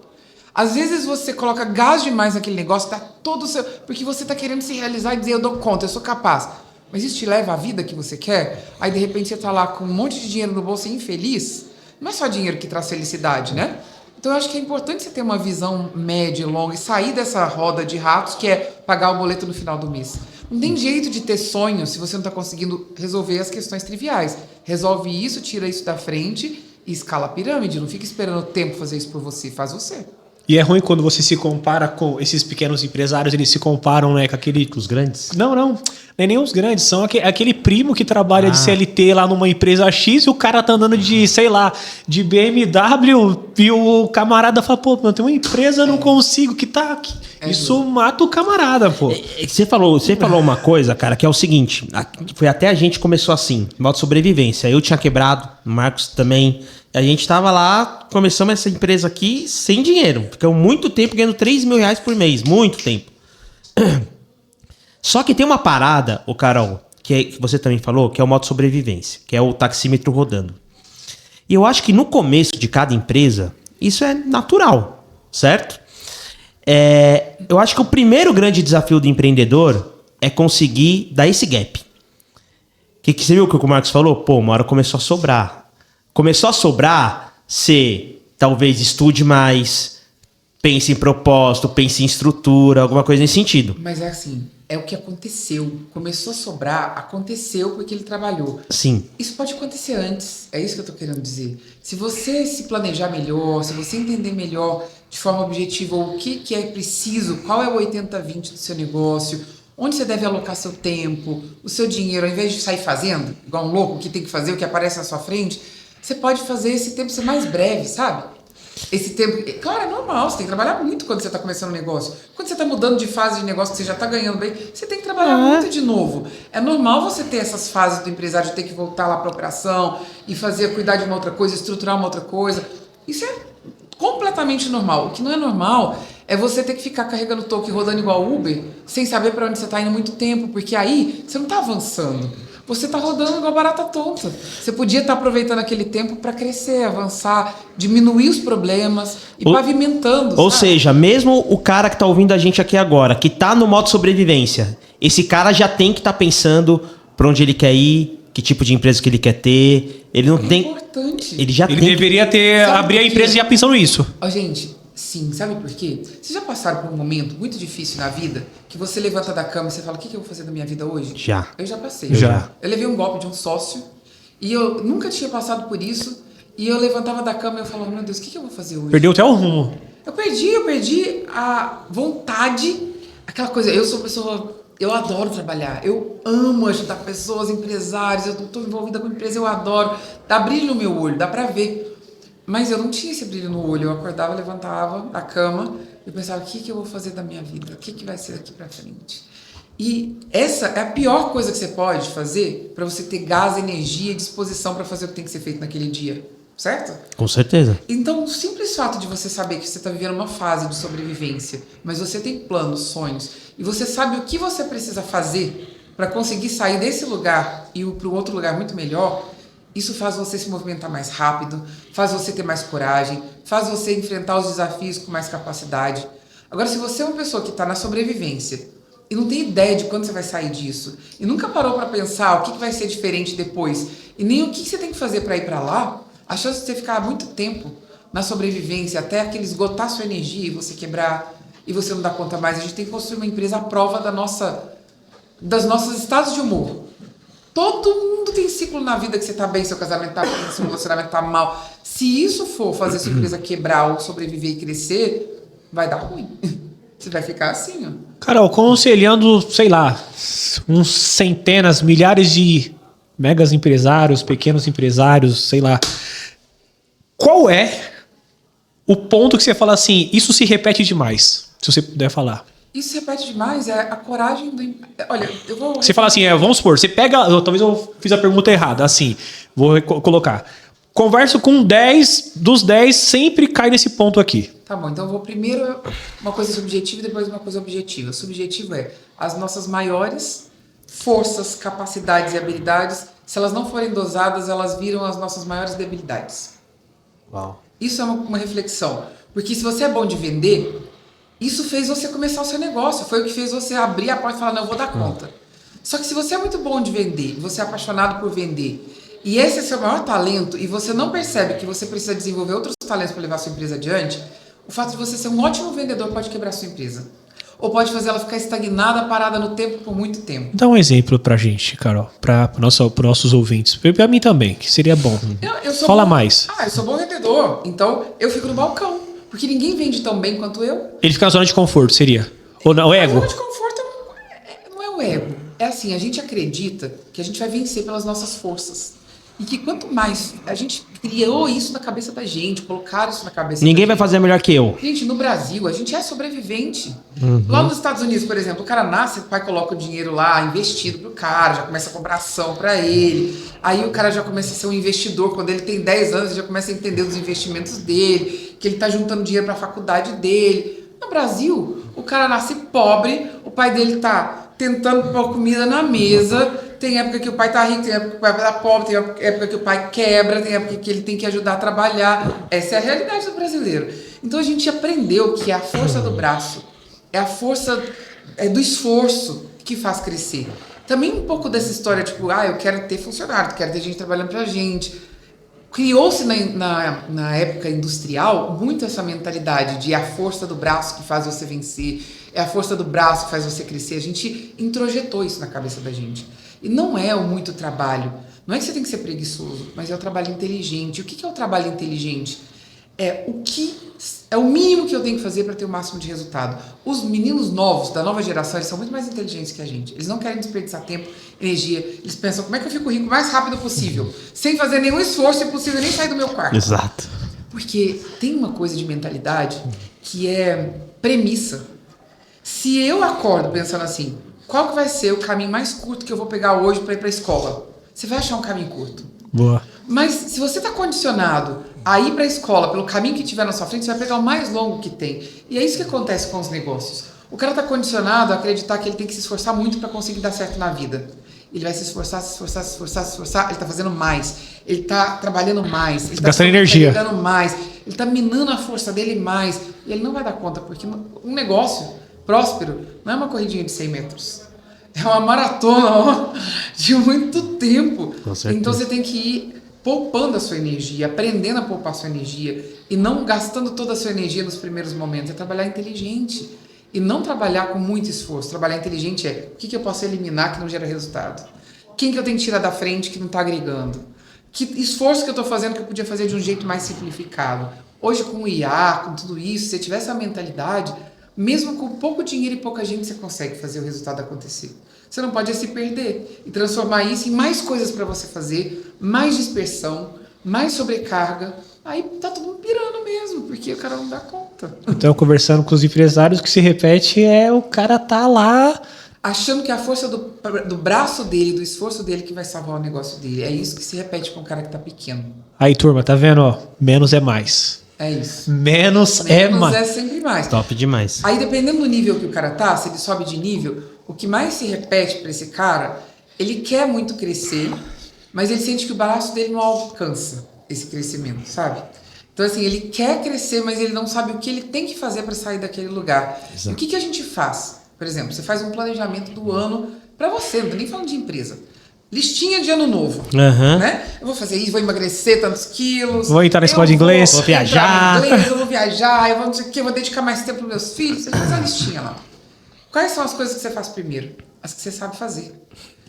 Às vezes você coloca gás demais naquele negócio, tá todo seu, porque você está querendo se realizar e dizer, eu dou conta, eu sou capaz. Mas isso te leva à vida que você quer? Aí, de repente, você está lá com um monte de dinheiro no bolso e infeliz? Não é só dinheiro que traz felicidade, né? Então, eu acho que é importante você ter uma visão média e longa e sair dessa roda de ratos que é pagar o boleto no final do mês. Não tem jeito de ter sonho se você não está conseguindo resolver as questões triviais. Resolve isso, tira isso da frente e escala a pirâmide. Não fica esperando o tempo fazer isso por você, faz você. E é ruim quando você se compara com esses pequenos empresários, eles se comparam, né, com aquele... Com os grandes? Não é nem os grandes, são aquele primo que trabalha de CLT lá numa empresa X e o cara tá andando de, sei lá, de BMW e o camarada fala, pô, eu tenho uma empresa, eu não consigo, que tá aqui. Isso mata o camarada, pô. Você falou uma coisa, cara, que é o seguinte, foi até a gente começou assim, modo sobrevivência. Eu tinha quebrado, o Marcos também. A gente tava lá, começamos essa empresa aqui sem dinheiro. Ficamos muito tempo ganhando 3 mil reais por mês, muito tempo. Só que tem uma parada, ô Carol, que você também falou, que é o modo sobrevivência, que é o taxímetro rodando. E eu acho que no começo de cada empresa, isso é natural, certo? Eu acho que o primeiro grande desafio do empreendedor é conseguir dar esse gap. Que você viu o que o Marcos falou? Pô, uma hora começou a sobrar. Começou a sobrar, você talvez estude mais, pense em propósito, pense em estrutura, alguma coisa nesse sentido. Mas é assim, é o que aconteceu. Começou a sobrar, aconteceu porque ele trabalhou. Sim. Isso pode acontecer antes, é isso que eu tô querendo dizer. Se você se planejar melhor, se você entender melhor de forma objetiva o que é preciso, qual é o 80-20 do seu negócio, onde você deve alocar seu tempo, o seu dinheiro, ao invés de sair fazendo, igual um louco que tem que fazer o que aparece na sua frente, você pode fazer esse tempo ser mais breve, sabe? Esse tempo... Claro, é normal, você tem que trabalhar muito quando você está começando um negócio. Quando você está mudando de fase de negócio, que você já está ganhando bem, você tem que trabalhar muito de novo. É normal você ter essas fases do empresário, de ter que voltar lá para a operação e cuidar de uma outra coisa, estruturar uma outra coisa. Isso é completamente normal. O que não é normal é você ter que ficar carregando toque, rodando igual Uber, sem saber para onde você está indo muito tempo, porque aí você não está avançando. Você está rodando igual barata tonta. Você podia estar aproveitando aquele tempo para crescer, avançar, diminuir os problemas e pavimentando. Ou seja, mesmo o cara que está ouvindo a gente aqui agora, que está no modo sobrevivência, esse cara já tem que estar pensando para onde ele quer ir, que tipo de empresa que ele quer ter. Ele não tem. Importante. Ele já Ele deveria abrir a empresa já pensando nisso. Gente, sim, sabe por quê? Vocês já passaram por um momento muito difícil na vida que você levanta da cama e você fala, o que eu vou fazer da minha vida hoje? Já. Eu já passei. Já. Eu levei um golpe de um sócio e eu nunca tinha passado por isso e eu levantava da cama e eu falava, meu Deus, o que eu vou fazer hoje? Perdeu até o rumo. Eu perdi a vontade, aquela coisa, eu sou uma pessoa, eu adoro trabalhar, eu amo ajudar pessoas, empresários, eu tô envolvida com empresa, eu adoro, dá brilho no meu olho, dá pra ver. Mas eu não tinha esse brilho no olho, eu acordava, levantava da cama e pensava, o que eu vou fazer da minha vida? O que vai ser daqui pra frente? E essa é a pior coisa que você pode fazer para você ter gás, energia e disposição para fazer o que tem que ser feito naquele dia, certo? Com certeza. Então, o simples fato de você saber que você está vivendo uma fase de sobrevivência, mas você tem planos, sonhos, e você sabe o que você precisa fazer para conseguir sair desse lugar e ir para um outro lugar muito melhor, isso faz você se movimentar mais rápido, faz você ter mais coragem, faz você enfrentar os desafios com mais capacidade. Agora, se você é uma pessoa que está na sobrevivência e não tem ideia de quando você vai sair disso, e nunca parou para pensar o que vai ser diferente depois, e nem o que você tem que fazer para ir para lá, a chance de você ficar muito tempo na sobrevivência, até aquele esgotar sua energia e você quebrar, e você não dar conta mais. A gente tem que construir uma empresa à prova das nossos estados de humor. Todo mundo tem ciclo na vida que você tá bem, seu casamento tá bem, seu relacionamento tá mal. Se isso for fazer sua empresa quebrar ou sobreviver e crescer, vai dar ruim. Você vai ficar assim, ó. Carol, aconselhando, sei lá, uns centenas, milhares de megas empresários, pequenos empresários, sei lá. Qual é o ponto que você fala assim, isso se repete demais? Se você puder falar. Isso se repete demais, é a coragem do... Olha, eu vou... Você fala assim, vamos supor, você pega... Talvez eu fiz a pergunta errada, assim, vou colocar. Converso com 10, dos 10 sempre cai nesse ponto aqui. Tá bom, então eu vou primeiro uma coisa subjetiva e depois uma coisa objetiva. Subjetivo é as nossas maiores forças, capacidades e habilidades, se elas não forem dosadas, elas viram as nossas maiores debilidades. Uau. Isso é uma reflexão. Porque se você é bom de vender, isso fez você começar o seu negócio. Foi o que fez você abrir a porta e falar, não, eu vou dar conta. Só que se você é muito bom de vender, você é apaixonado por vender, e esse é seu maior talento, e você não percebe que você precisa desenvolver outros talentos para levar a sua empresa adiante, o fato de você ser um ótimo vendedor pode quebrar a sua empresa. ou pode fazer ela ficar estagnada, parada no tempo por muito tempo. Dá um exemplo pra gente, Carol, para nossos ouvintes. Pra mim também, que seria bom. Fala mais. Eu sou bom vendedor, então eu fico no balcão, porque ninguém vende tão bem quanto eu. Ele fica na zona de conforto, seria? Ou não, o ego? A zona de conforto não é o ego. É assim, a gente acredita que a gente vai vencer pelas nossas forças. E que quanto mais a gente criou isso na cabeça da gente, colocaram isso na cabeça Ninguém da vai gente. fazer melhor que eu. Gente, no Brasil, a gente é sobrevivente. Lá nos Estados Unidos, por exemplo, o cara nasce, o pai coloca o dinheiro lá, investido pro cara, já começa a comprar ação pra ele. Aí o cara já começa a ser um investidor. Quando ele tem 10 anos, ele já começa a entender os investimentos dele, que ele tá juntando dinheiro pra faculdade dele. No Brasil, o cara nasce pobre, o pai dele tá tentando pôr comida na mesa. Tem época que o pai tá rico, tem época que o pai tá pobre, tem época que o pai quebra, tem época que ele tem que ajudar a trabalhar. Essa é a realidade do brasileiro. Então a gente aprendeu que a força do braço é a força do esforço que faz crescer. Também um pouco dessa história, tipo, eu quero ter funcionário, quero ter gente trabalhando pra gente. Criou-se na época industrial muito essa mentalidade de a força do braço que faz você vencer, é a força do braço que faz você crescer. A gente introjetou isso na cabeça da gente. E não é o muito trabalho. Não é que você tem que ser preguiçoso, mas é o trabalho inteligente. O que é o trabalho inteligente? É o mínimo que eu tenho que fazer para ter o máximo de resultado. Os meninos novos, da nova geração, eles são muito mais inteligentes que a gente. Eles não querem desperdiçar tempo, energia. Eles pensam, como é que eu fico rico o mais rápido possível? Sem fazer nenhum esforço, é possível nem sair do meu quarto. Exato. Porque tem uma coisa de mentalidade que é premissa. Se eu acordo pensando assim, qual que vai ser o caminho mais curto que eu vou pegar hoje para ir para a escola? Você vai achar um caminho curto. Boa. Mas se você está condicionado a ir para a escola pelo caminho que tiver na sua frente, você vai pegar o mais longo que tem. E é isso que acontece com os negócios. O cara está condicionado a acreditar que ele tem que se esforçar muito para conseguir dar certo na vida. Ele vai se esforçar, ele está fazendo mais. Ele está trabalhando mais. Ele está gastando energia. Dando mais. Ele está minando a força dele mais. E ele não vai dar conta, porque um negócio próspero não é uma corridinha de 100 metros. É uma maratona de muito tempo. Então você tem que ir poupando a sua energia, aprendendo a poupar a sua energia e não gastando toda a sua energia nos primeiros momentos. É trabalhar inteligente e não trabalhar com muito esforço. Trabalhar inteligente é o que eu posso eliminar que não gera resultado? Quem que eu tenho que tirar da frente que não está agregando? Que esforço que eu estou fazendo que eu podia fazer de um jeito mais simplificado? Hoje com o IA, com tudo isso, se você tiver essa mentalidade, mesmo com pouco dinheiro e pouca gente, você consegue fazer o resultado acontecer. Você não pode se perder e transformar isso em mais coisas para você fazer, mais dispersão, mais sobrecarga. Aí tá todo mundo pirando mesmo, porque o cara não dá conta. Então, conversando com os empresários, o que se repete é o cara tá lá achando que a força do braço dele, do esforço dele que vai salvar o negócio dele. É isso que se repete com o cara que tá pequeno. Aí, turma, tá vendo? Ó, menos é mais. É isso. Menos é mais. É sempre mais. Top demais. Aí, dependendo do nível que o cara tá, se ele sobe de nível, o que mais se repete para esse cara, ele quer muito crescer, mas ele sente que o braço dele não alcança esse crescimento, sabe? Então, assim, ele quer crescer, mas ele não sabe o que ele tem que fazer para sair daquele lugar. Exato. E o que a gente faz? Por exemplo, você faz um planejamento do ano para você, não tô nem falando de empresa. Listinha de ano novo, né? Eu vou fazer isso, vou emagrecer tantos quilos. Vou entrar na escola de inglês. Vou viajar. Eu vou viajar, eu vou não sei o quê, eu vou dedicar mais tempo para meus filhos. Você faz a listinha lá. Quais são as coisas que você faz primeiro? As que você sabe fazer.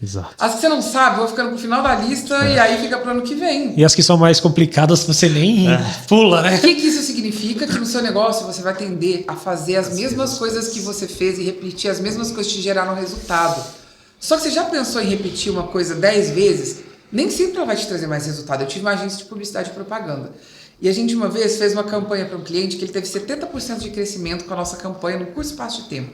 Exato. As que você não sabe, vão ficando pro final da lista e aí fica pro ano que vem. E as que são mais complicadas, você nem pula, né? O que isso significa? Que no seu negócio você vai tender a fazer as mesmas coisas que você fez e repetir as mesmas coisas que te geraram resultado. Só que você já pensou em repetir uma coisa 10 vezes? Nem sempre ela vai te trazer mais resultado. Eu tive uma agência de publicidade e propaganda. E a gente uma vez fez uma campanha para um cliente que ele teve 70% de crescimento com a nossa campanha num curto espaço de tempo.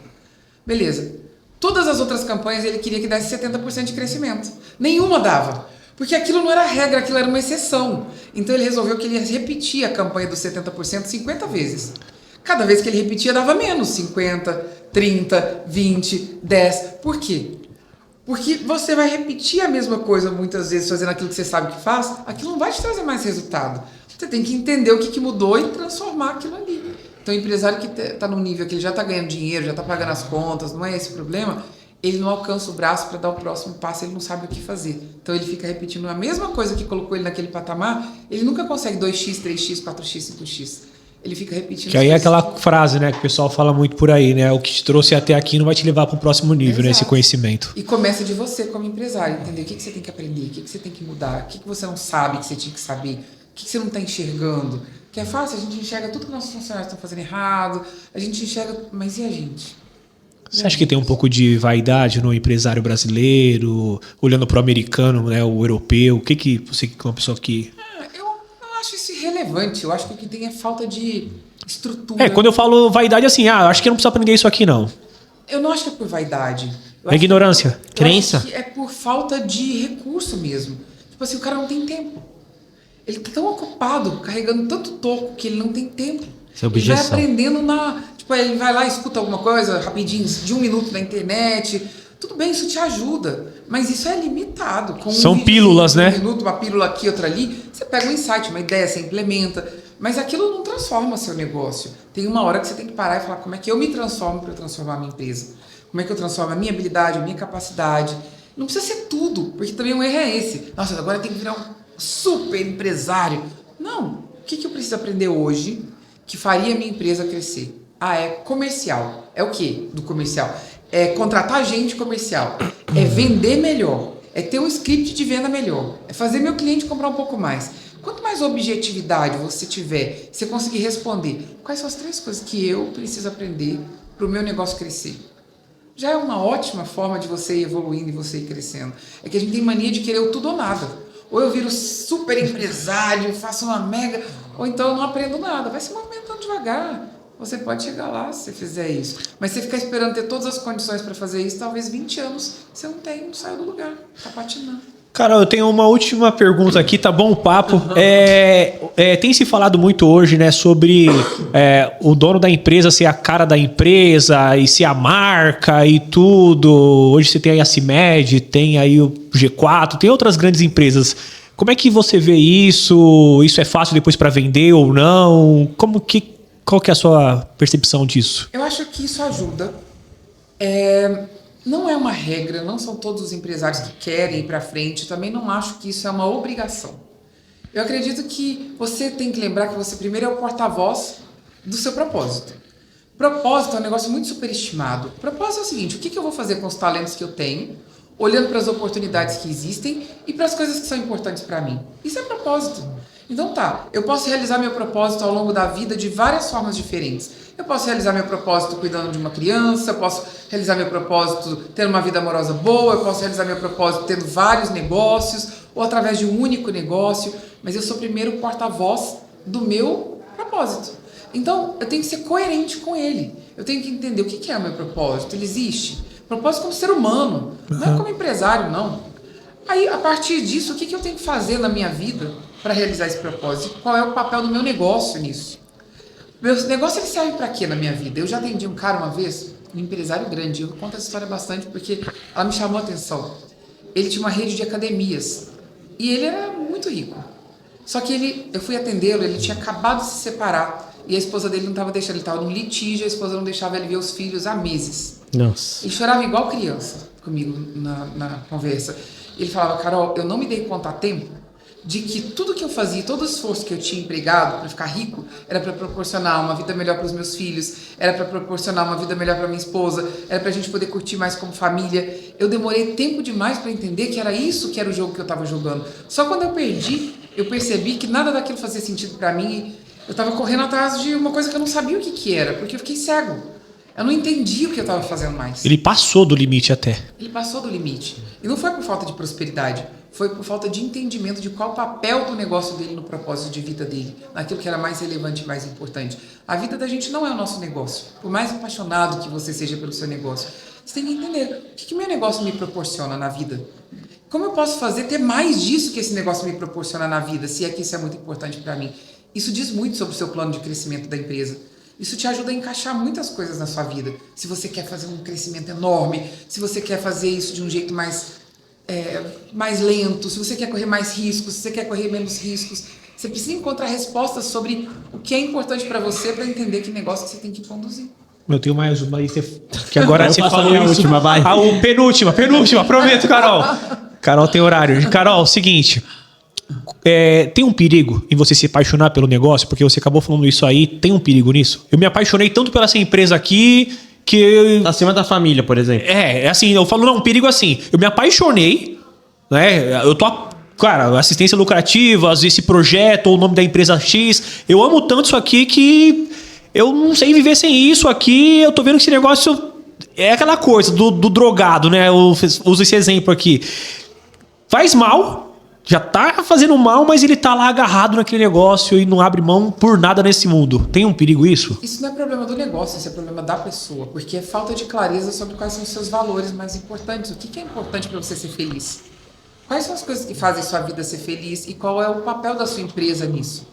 Beleza. Todas as outras campanhas ele queria que desse 70% de crescimento. Nenhuma dava. Porque aquilo não era regra, aquilo era uma exceção. Então ele resolveu que ele ia repetir a campanha dos 70% 50 vezes. Cada vez que ele repetia dava menos. 50, 30, 20, 10. Por quê? Porque você vai repetir a mesma coisa muitas vezes fazendo aquilo que você sabe que faz, aquilo não vai te trazer mais resultado. Você tem que entender o que mudou e transformar aquilo ali. Então o empresário que está num nível que ele já está ganhando dinheiro, já está pagando as contas, não é esse o problema, ele não alcança o braço para dar o próximo passo, ele não sabe o que fazer. Então ele fica repetindo a mesma coisa que colocou ele naquele patamar, ele nunca consegue 2x, 3x, 4x, 5x. ele fica repetindo. Que aí é aquela frase, né, que o pessoal fala muito por aí, né? O que te trouxe até aqui não vai te levar para o próximo nível, né? Esse conhecimento. E começa de você como empresário, entender o que você tem que aprender, o que você tem que mudar, o que você não sabe que você tinha que saber, o que você não está enxergando. Que é fácil, a gente enxerga tudo que nossos funcionários estão fazendo errado, a gente enxerga, mas e a gente? Você acha que tem um pouco de vaidade no empresário brasileiro, olhando para o americano, né, o europeu? O que você, que é uma pessoa que... Eu acho isso irrelevante. Eu acho que o que tem é falta de estrutura. Quando eu falo vaidade, assim, acho que eu não preciso aprender isso aqui, não. Eu não acho que é por vaidade. É ignorância, crença. Acho que é por falta de recurso mesmo. Tipo assim, o cara não tem tempo. Ele tá tão ocupado, carregando tanto toco, que ele não tem tempo. Isso é objeção. Ele vai aprendendo Tipo, ele vai lá e escuta alguma coisa rapidinho, de 1 minuto na internet. Tudo bem, isso te ajuda. Mas isso é limitado. Com São pílulas, né? 1 minuto, uma pílula aqui, outra ali. Você pega um insight, uma ideia, você implementa. Mas aquilo não transforma seu negócio. Tem uma hora que você tem que parar e falar como é que eu me transformo para transformar a minha empresa. Como é que eu transformo a minha habilidade, a minha capacidade. Não precisa ser tudo, porque também um erro é esse. Nossa, agora eu tenho que virar um super empresário. Não. O que eu preciso aprender hoje que faria a minha empresa crescer? É comercial. É o quê do comercial? É contratar gente comercial. É vender melhor. É ter um script de venda melhor. É fazer meu cliente comprar um pouco mais. Quanto mais objetividade você tiver, você conseguir responder quais são as 3 coisas que eu preciso aprender para o meu negócio crescer. Já é uma ótima forma de você ir evoluindo e você ir crescendo. É que a gente tem mania de querer o tudo ou nada. Ou eu viro super empresário, faço uma mega, ou então eu não aprendo nada. Vai se movimentando devagar. Você pode chegar lá se você fizer isso. Mas você ficar esperando ter todas as condições para fazer isso, talvez 20 anos você não saiu do lugar, tá patinando. Carol, eu tenho uma última pergunta aqui, tá bom o papo. Tem se falado muito hoje, né, sobre o dono da empresa ser a cara da empresa e ser a marca e tudo. Hoje você tem a CIMED, tem aí o G4, tem outras grandes empresas. Como é que você vê isso? Isso é fácil depois para vender ou não? Qual que é a sua percepção disso? Eu acho que isso ajuda. Não é uma regra, não são todos os empresários que querem ir para frente. Também não acho que isso é uma obrigação. Eu acredito que você tem que lembrar que você primeiro é o porta-voz do seu propósito. Propósito é um negócio muito superestimado. Propósito é o seguinte, o que eu vou fazer com os talentos que eu tenho, olhando para as oportunidades que existem e para as coisas que são importantes para mim. Isso é propósito. Então eu posso realizar meu propósito ao longo da vida de várias formas diferentes. Eu posso realizar meu propósito cuidando de uma criança, eu posso realizar meu propósito tendo uma vida amorosa boa, eu posso realizar meu propósito tendo vários negócios ou através de um único negócio, mas eu sou primeiro o porta-voz do meu propósito. Então, eu tenho que ser coerente com ele. Eu tenho que entender o que é o meu propósito. Ele existe. Propósito como ser humano, não é como empresário, não. Aí, a partir disso, o que eu tenho que fazer na minha vida para realizar esse propósito? Qual é o papel do meu negócio nisso? Meu negócio ele serve para quê na minha vida? Eu já atendi um cara uma vez, um empresário grande, eu conto essa história bastante porque ela me chamou a atenção. Ele tinha uma rede de academias e ele era muito rico. Só que eu fui atendê-lo, ele tinha acabado de se separar e a esposa dele não estava deixando, ele estava num litígio, a esposa não deixava ele ver os filhos há meses. Nossa. Ele chorava igual criança comigo na conversa. Ele falava, Carol, eu não me dei conta a tempo de que tudo que eu fazia, todo o esforço que eu tinha empregado para ficar rico, era para proporcionar uma vida melhor para os meus filhos, era para proporcionar uma vida melhor para minha esposa, era para a gente poder curtir mais como família. Eu demorei tempo demais para entender que era isso que era o jogo que eu estava jogando. Só quando eu perdi, eu percebi que nada daquilo fazia sentido para mim. Eu estava correndo atrás de uma coisa que eu não sabia o que era, porque eu fiquei cego. Eu não entendi o que eu estava fazendo mais. Ele passou do limite até. Ele passou do limite. E não foi por falta de prosperidade, foi por falta de entendimento de qual o papel do negócio dele no propósito de vida dele, naquilo que era mais relevante e mais importante. A vida da gente não é o nosso negócio. Por mais apaixonado que você seja pelo seu negócio, você tem que entender o que meu negócio me proporciona na vida. Como eu posso ter mais disso que esse negócio me proporciona na vida, se é que isso é muito importante para mim? Isso diz muito sobre o seu plano de crescimento da empresa. Isso te ajuda a encaixar muitas coisas na sua vida. Se você quer fazer um crescimento enorme, se você quer fazer isso de um jeito mais lento, se você quer correr mais riscos, se você quer correr menos riscos, você precisa encontrar respostas sobre o que é importante para você para entender que negócio que você tem que conduzir. Eu tenho mais uma aí, que agora você falou a última, vai. Penúltima, prometo, Carol. Carol tem horário. Carol, é o seguinte, tem um perigo em você se apaixonar pelo negócio? Porque você acabou falando isso aí, tem um perigo nisso? Eu me apaixonei tanto pela essa empresa aqui que... Acima da família, por exemplo. Assim, eu falo, não, um perigo assim. Eu me apaixonei, né? Eu tô... Cara, assistência lucrativa, esse projeto, ou o nome da empresa X. Eu amo tanto isso aqui que eu não sei viver sem isso aqui. Eu tô vendo que esse negócio é aquela coisa do drogado, né? Eu uso esse exemplo aqui. Faz mal, já tá fazendo mal, mas ele tá lá agarrado naquele negócio e não abre mão por nada nesse mundo. Tem um perigo isso? Isso não é problema do negócio, isso é problema da pessoa. Porque é falta de clareza sobre quais são os seus valores mais importantes. O que é importante para você ser feliz? Quais são as coisas que fazem sua vida ser feliz e qual é o papel da sua empresa nisso?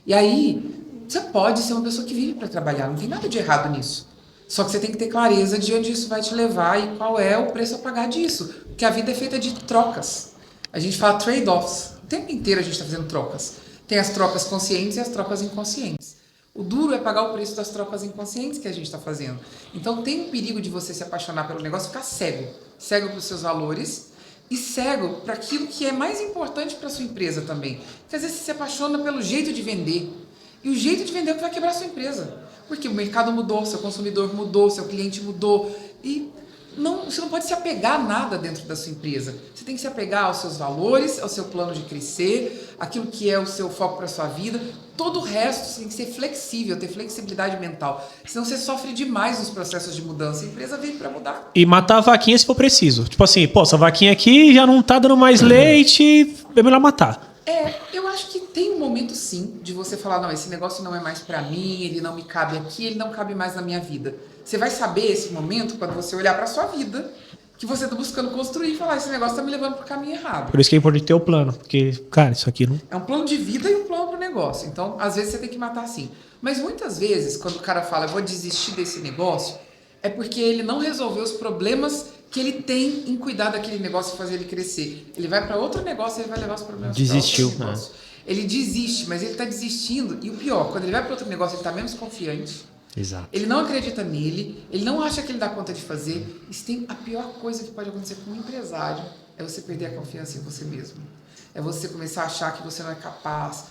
E aí, você pode ser uma pessoa que vive para trabalhar, não tem nada de errado nisso. Só que você tem que ter clareza de onde isso vai te levar e qual é o preço a pagar disso. Porque a vida é feita de trocas. A gente fala trade-offs. O tempo inteiro a gente está fazendo trocas. Tem as trocas conscientes e as trocas inconscientes. O duro é pagar o preço das trocas inconscientes que a gente está fazendo. Então tem um perigo de você se apaixonar pelo negócio e ficar cego. Cego para os seus valores e cego para aquilo que é mais importante para a sua empresa também. Porque às vezes você se apaixona pelo jeito de vender. E o jeito de vender é o que vai quebrar a sua empresa. Porque o mercado mudou, seu consumidor mudou, seu cliente mudou. E você não pode se apegar a nada dentro da sua empresa. Você tem que se apegar aos seus valores, ao seu plano de crescer, aquilo que é o seu foco para a sua vida. Todo o resto você tem que ser flexível, ter flexibilidade mental. Senão você sofre demais nos processos de mudança. A empresa veio para mudar. E matar a vaquinha se for preciso. Tipo assim, essa vaquinha aqui já não tá dando mais leite, é melhor matar. Eu acho que tem um momento sim de você falar, não, esse negócio não é mais para mim, ele não me cabe aqui, ele não cabe mais na minha vida. Você vai saber esse momento quando você olhar para sua vida, que você tá buscando construir e falar, esse negócio tá me levando pro caminho errado. Por isso que é importante ter o plano, porque, cara, isso aqui não... É um plano de vida e um plano pro negócio. Então, às vezes você tem que matar sim. Mas muitas vezes, quando o cara fala, eu vou desistir desse negócio, é porque ele não resolveu os problemas que ele tem em cuidar daquele negócio e fazer ele crescer. Ele vai para outro negócio e ele vai levar os problemas para outro negócio. Ele desiste, mas ele está desistindo. E o pior, quando ele vai para outro negócio, ele está menos confiante. Exato. Ele não acredita nele, ele não acha que ele dá conta de fazer. Isso tem a pior coisa que pode acontecer com um empresário, é você perder a confiança em você mesmo. É você começar a achar que você não é capaz,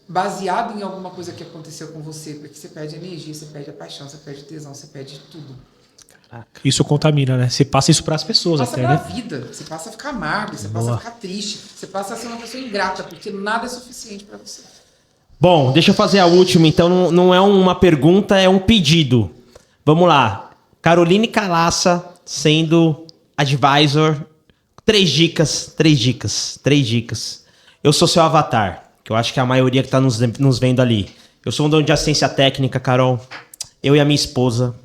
baseado em alguma coisa que aconteceu com você, porque você perde energia, você perde a paixão, você perde tesão, você perde tudo. Isso contamina, né? Você passa isso para as pessoas passa até, pra né? vida, você passa a ficar amargo, você passa a ficar triste, você passa a ser uma pessoa ingrata, porque nada é suficiente para você. Bom, deixa eu fazer a última, então não é uma pergunta, é um pedido. Vamos lá. Caroline Calaça, sendo advisor, 3 dicas. Eu sou seu avatar, que eu acho que é a maioria que está nos vendo ali. Eu sou um dono de assistência técnica, Carol. Eu e a minha esposa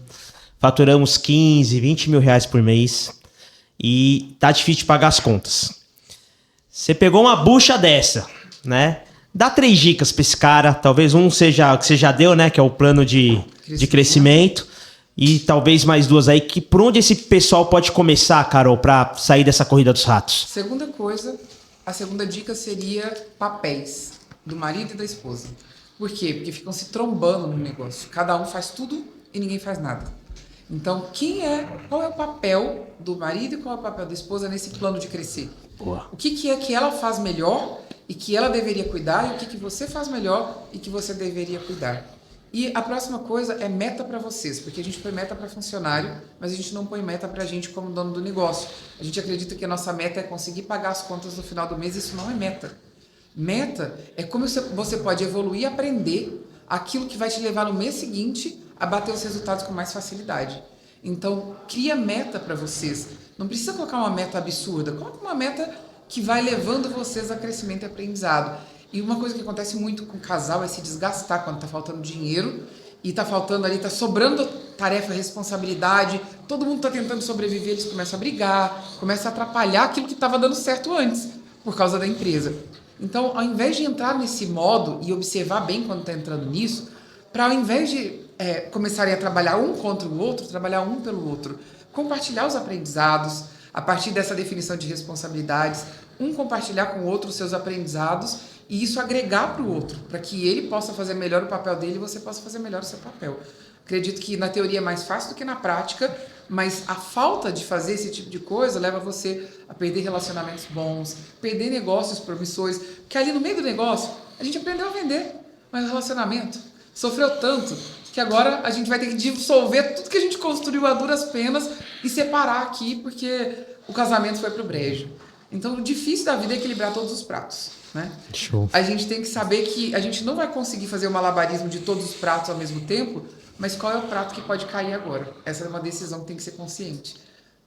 faturamos 15, 20 mil reais por mês e tá difícil de pagar as contas. Você pegou uma bucha dessa, né? Dá 3 dicas pra esse cara. Talvez um seja que você já deu, né? Que é o plano de crescimento. E talvez mais 2 aí. Por onde esse pessoal pode começar, Carol, pra sair dessa corrida dos ratos? Segunda coisa, a segunda dica seria papéis do marido e da esposa. Por quê? Porque ficam se trombando no negócio. Cada um faz tudo e ninguém faz nada. Então, qual é o papel do marido e qual é o papel da esposa nesse plano de crescer? Boa. O que é que ela faz melhor e que ela deveria cuidar e o que você faz melhor e que você deveria cuidar? E a próxima coisa é meta para vocês, porque a gente põe meta para funcionário, mas a gente não põe meta para a gente como dono do negócio. A gente acredita que a nossa meta é conseguir pagar as contas no final do mês, isso não é meta. Meta é como você pode evoluir e aprender aquilo que vai te levar no mês seguinte a bater os resultados com mais facilidade. Então, cria meta para vocês. Não precisa colocar uma meta absurda. Coloca uma meta que vai levando vocês a crescimento e aprendizado. E uma coisa que acontece muito com o casal é se desgastar quando está faltando dinheiro e está faltando ali, está sobrando tarefa, responsabilidade, todo mundo está tentando sobreviver, eles começam a brigar, começam a atrapalhar aquilo que estava dando certo antes, por causa da empresa. Então, ao invés de entrar nesse modo e observar bem quando está entrando nisso, para ao invés de começarem a trabalhar um contra o outro, trabalhar um pelo outro, compartilhar os aprendizados, a partir dessa definição de responsabilidades, um compartilhar com o outro os seus aprendizados e isso agregar para o outro, para que ele possa fazer melhor o papel dele e você possa fazer melhor o seu papel. Acredito que na teoria é mais fácil do que na prática, mas a falta de fazer esse tipo de coisa leva você a perder relacionamentos bons, perder negócios promissores, porque ali no meio do negócio a gente aprendeu a vender, mas o relacionamento sofreu tanto que agora a gente vai ter que dissolver tudo que a gente construiu a duras penas e separar aqui, porque o casamento foi pro brejo. Então, o difícil da vida é equilibrar todos os pratos, né? Show. A gente tem que saber que a gente não vai conseguir fazer o malabarismo de todos os pratos ao mesmo tempo, mas qual é o prato que pode cair agora? Essa é uma decisão que tem que ser consciente.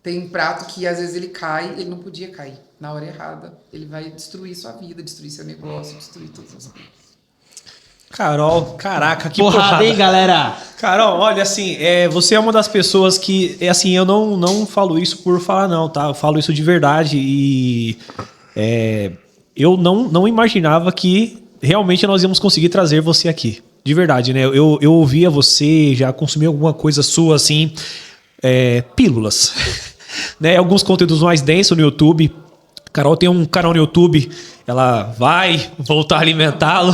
Tem um prato que às vezes ele cai, ele não podia cair na hora errada. Ele vai destruir sua vida, destruir seu negócio, destruir todas as coisas. Carol, caraca, que porrada, hein, galera? Carol, olha, assim, você é uma das pessoas que, assim, eu não falo isso por falar não, tá? Eu falo isso de verdade e eu não imaginava que realmente nós íamos conseguir trazer você aqui. De verdade, né? Eu ouvia você, já consumi alguma coisa sua, assim, pílulas, né? Alguns conteúdos mais densos no YouTube. Carol tem um canal no YouTube, ela vai voltar a alimentá-lo,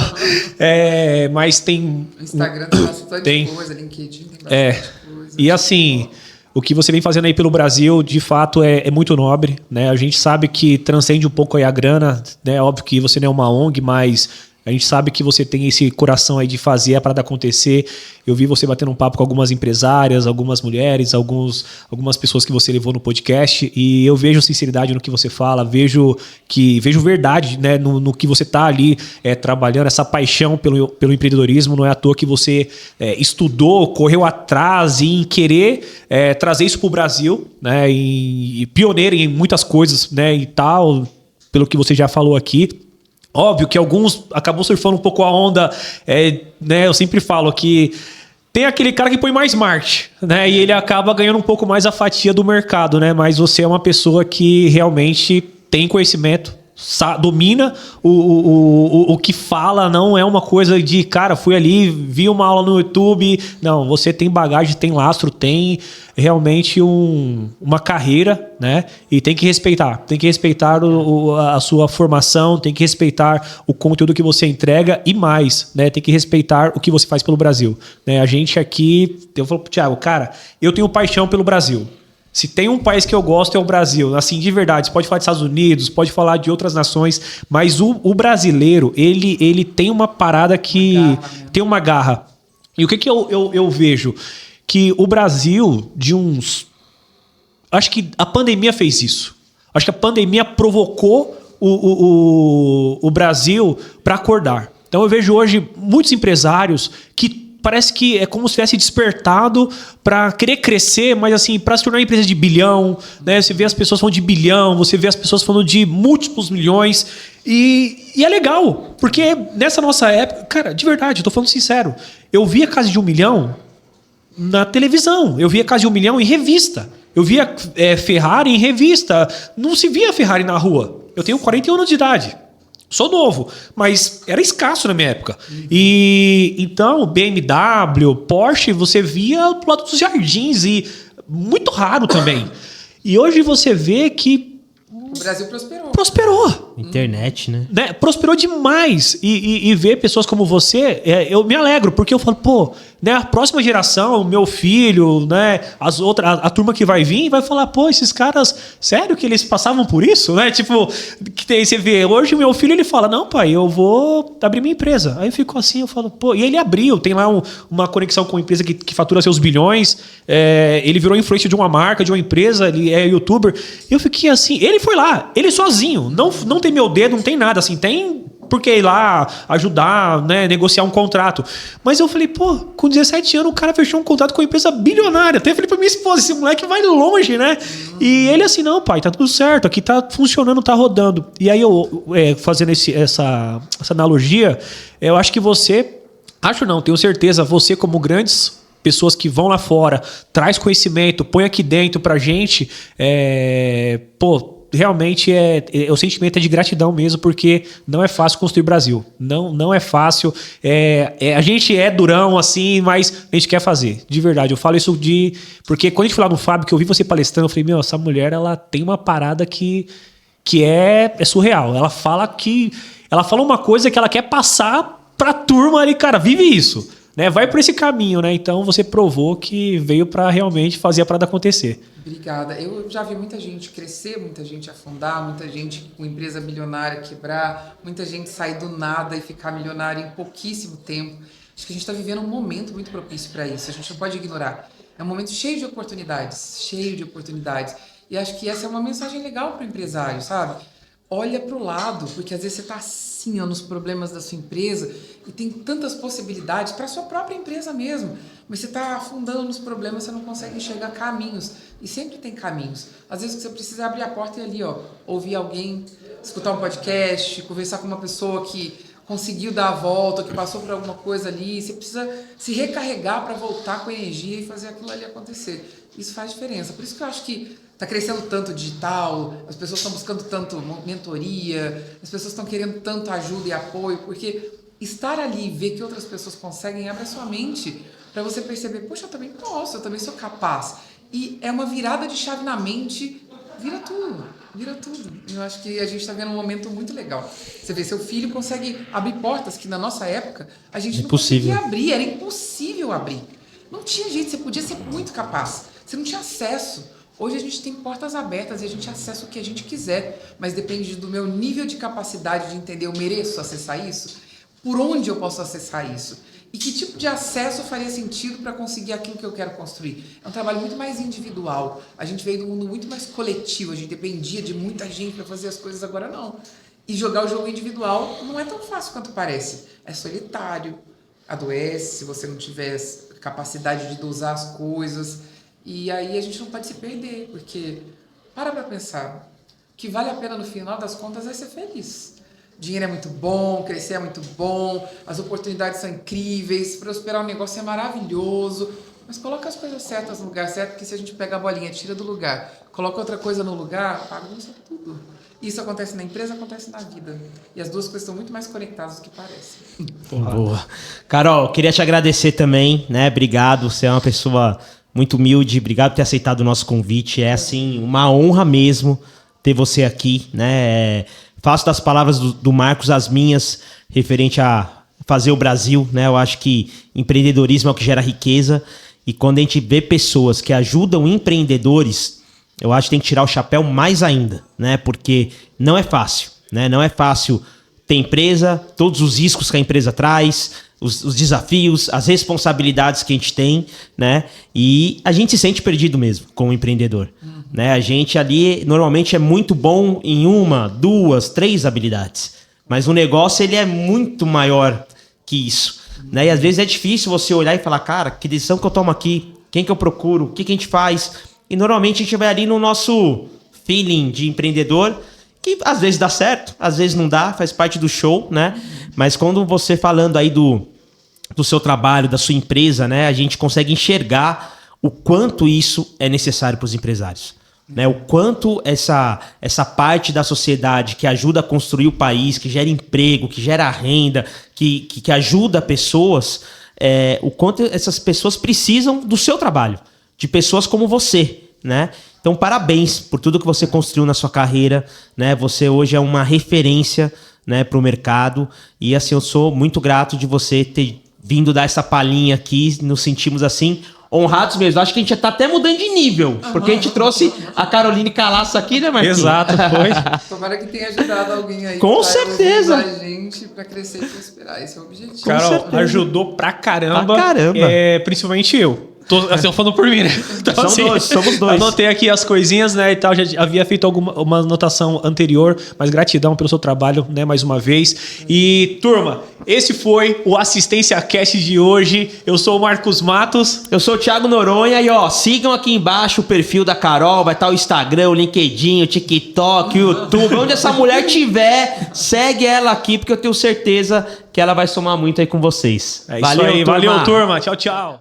mas tem... O Instagram tem bastante coisa, LinkedIn tem bastante coisa. E assim, o que você vem fazendo aí pelo Brasil, de fato, é muito nobre, né? A gente sabe que transcende um pouco aí a grana, né? Óbvio que você não é uma ONG, mas... A gente sabe que você tem esse coração aí de fazer a parada acontecer. Eu vi você batendo um papo com algumas empresárias, algumas mulheres, algumas pessoas que você levou no podcast. E eu vejo sinceridade no que você fala, vejo verdade, né, no que você está ali trabalhando, essa paixão pelo empreendedorismo. Não é à toa que você estudou, correu atrás em querer trazer isso para o Brasil, né, e pioneiro em muitas coisas, né, e tal, pelo que você já falou aqui. Óbvio que alguns acabam surfando um pouco a onda, né? Eu sempre falo que tem aquele cara que põe mais marketing, né? E ele acaba ganhando um pouco mais a fatia do mercado, né? Mas você é uma pessoa que realmente tem conhecimento, domina o que fala, não é uma coisa de, cara, fui ali, vi uma aula no YouTube. Não, você tem bagagem, tem lastro, tem realmente uma carreira, né? E tem que respeitar a sua formação, tem que respeitar o conteúdo que você entrega e mais, né? Tem que respeitar o que você faz pelo Brasil, né? A gente aqui, eu falo pro Thiago, cara, eu tenho paixão pelo Brasil. Se tem um país que eu gosto é o Brasil, assim, de verdade. Você pode falar dos Estados Unidos, pode falar de outras nações, mas o brasileiro, ele tem uma parada que tem uma garra. E o que eu vejo? Que o Brasil, acho que a pandemia fez isso. Acho que a pandemia provocou o Brasil para acordar. Então eu vejo hoje muitos empresários que parece que é como se tivesse despertado para querer crescer, mas assim, para se tornar uma empresa de bilhão, né? Você vê as pessoas falando de bilhão, você vê as pessoas falando de múltiplos milhões, e é legal, porque nessa nossa época, cara, de verdade, eu tô falando sincero, eu via Casa de 1 Milhão na televisão, eu via Casa de 1 Milhão em revista, eu via Ferrari em revista, não se via Ferrari na rua. Eu tenho 41 anos de idade. Sou novo, mas era escasso na minha época. E então, BMW, Porsche, você via pro lado dos jardins e muito raro também. E hoje você vê que o Brasil prosperou. Prosperou. Internet, né? Prosperou demais. E ver pessoas como você, eu me alegro, porque eu falo, pô, né, a próxima geração, meu filho, né, a turma que vai vir, vai falar, pô, esses caras, sério que eles passavam por isso, né? Tipo, você vê, hoje o meu filho, ele fala, não, pai, eu vou abrir minha empresa. Aí eu fico assim, eu falo, pô, e ele abriu, tem lá uma conexão com uma empresa que fatura seus bilhões, ele virou influência de uma marca, de uma empresa, ele é youtuber. Eu fiquei assim, ele foi lá, ele sozinho, não tem meu dedo, não tem nada, assim, tem... porque ir lá ajudar, né, negociar um contrato. Mas eu falei, pô, com 17 anos o cara fechou um contrato com uma empresa bilionária. Até falei pra minha esposa, esse moleque vai longe, né? E ele assim, não, pai, tá tudo certo, aqui tá funcionando, tá rodando. E aí eu, fazendo essa analogia, eu acho que você, tenho certeza, você como grandes pessoas que vão lá fora, traz conhecimento, põe aqui dentro pra gente, realmente o sentimento é de gratidão mesmo, porque não é fácil construir Brasil. Não é fácil. A gente é durão assim, mas a gente quer fazer. De verdade. Eu falo isso porque quando a gente foi lá no Fábio, que eu vi você palestrando, eu falei, meu, essa mulher, ela tem uma parada que é surreal. Ela fala que... ela fala uma coisa que ela quer passar pra turma ali, cara, vive isso, né? Vai por esse caminho, né? Então você provou que veio pra realmente fazer a parada acontecer. Obrigada. Eu já vi muita gente crescer, muita gente afundar, muita gente com empresa milionária quebrar, muita gente sair do nada e ficar milionária em pouquíssimo tempo. Acho que a gente está vivendo um momento muito propício para isso, a gente não pode ignorar. É um momento cheio de oportunidades, cheio de oportunidades. E acho que essa é uma mensagem legal para o empresário, sabe? Olha para o lado, porque às vezes você está assim, ó, nos problemas da sua empresa e tem tantas possibilidades para a sua própria empresa mesmo, mas você está afundando nos problemas, você não consegue enxergar caminhos. E sempre tem caminhos. Às vezes você precisa abrir a porta e ali, ó, ouvir alguém, escutar um podcast, conversar com uma pessoa que conseguiu dar a volta, que passou por alguma coisa ali. Você precisa se recarregar para voltar com energia e fazer aquilo ali acontecer. Isso faz diferença. Por isso que eu acho que está crescendo tanto o digital, as pessoas estão buscando tanto mentoria, as pessoas estão querendo tanto ajuda e apoio, porque estar ali e ver que outras pessoas conseguem abre a sua mente para você perceber, poxa, eu também posso, eu também sou capaz. E é uma virada de chave na mente, vira tudo, vira tudo. Eu acho que a gente está vendo um momento muito legal. Você vê, seu filho consegue abrir portas que na nossa época a gente não conseguia abrir, era impossível abrir. Não tinha jeito, você podia ser muito capaz, você não tinha acesso. Hoje a gente tem portas abertas e a gente acessa o que a gente quiser, mas depende do meu nível de capacidade de entender, eu mereço acessar isso? Por onde eu posso acessar isso? E que tipo de acesso faria sentido para conseguir aquilo que eu quero construir? É um trabalho muito mais individual. A gente veio de um mundo muito mais coletivo, a gente dependia de muita gente para fazer as coisas, agora não. E jogar o jogo individual não é tão fácil quanto parece. É solitário, adoece se você não tiver capacidade de dosar as coisas. E aí a gente não pode se perder, porque para pensar, o que vale a pena no final das contas é ser feliz. Dinheiro é muito bom, crescer é muito bom, as oportunidades são incríveis, prosperar um negócio é maravilhoso, mas coloca as coisas certas no lugar certo, porque se a gente pega a bolinha, tira do lugar, coloca outra coisa no lugar, bagunça tudo. Isso acontece na empresa, acontece na vida. E as duas coisas estão muito mais conectadas do que parece. Boa. Carol, queria te agradecer também, né? Obrigado, você é uma pessoa muito humilde, obrigado por ter aceitado o nosso convite. É, assim, uma honra mesmo ter você aqui, né? Faço das palavras do Marcos as minhas, referente a fazer o Brasil, né? Eu acho que empreendedorismo é o que gera riqueza. E quando a gente vê pessoas que ajudam empreendedores, eu acho que tem que tirar o chapéu mais ainda, né? Porque não é fácil, né? Não é fácil ter empresa, todos os riscos que a empresa traz, os desafios, as responsabilidades que a gente tem, né? E a gente se sente perdido mesmo como empreendedor, né? A gente ali normalmente é muito bom em 1, 2, 3 habilidades, mas o negócio ele é muito maior que isso, né? E às vezes é difícil você olhar e falar, cara, que decisão que eu tomo aqui? Quem que eu procuro? O que que a gente faz? E normalmente a gente vai ali no nosso feeling de empreendedor, que às vezes dá certo, às vezes não dá, faz parte do show, né? Mas quando você falando aí do seu trabalho, da sua empresa, né? A gente consegue enxergar o quanto isso é necessário para os empresários, né? O quanto essa parte da sociedade que ajuda a construir o país, que gera emprego, que gera renda, que ajuda pessoas, o quanto essas pessoas precisam do seu trabalho, de pessoas como você, né? Então, parabéns por tudo que você construiu na sua carreira, né? Você hoje é uma referência, né, para o mercado. E assim, eu sou muito grato de você ter vindo dar essa palhinha aqui. Nos sentimos assim honrados mesmo. Acho que a gente já tá até mudando de nível, porque a gente trouxe a Caroline Calaço aqui, né, Marquinhos? Exato, foi. Tomara que tenha ajudado alguém aí. Com certeza. A gente para crescer e prosperar. Esse é o objetivo. Carol, ajudou pra caramba. Pra caramba. Principalmente eu. Assim, eu falando por mim, né? Então, somos dois. Anotei aqui as coisinhas, né, e tal. Já havia feito uma anotação anterior, mas gratidão pelo seu trabalho, né, mais uma vez. E, turma, esse foi o Assistência Cast de hoje. Eu sou o Marcos Matos. Eu sou o Thiago Noronha e, ó, sigam aqui embaixo o perfil da Carol. Vai estar o Instagram, o LinkedIn, o TikTok, o YouTube. Onde essa mulher tiver, segue ela aqui, porque eu tenho certeza que ela vai somar muito aí com vocês. É isso aí. Valeu, turma. Tchau, tchau.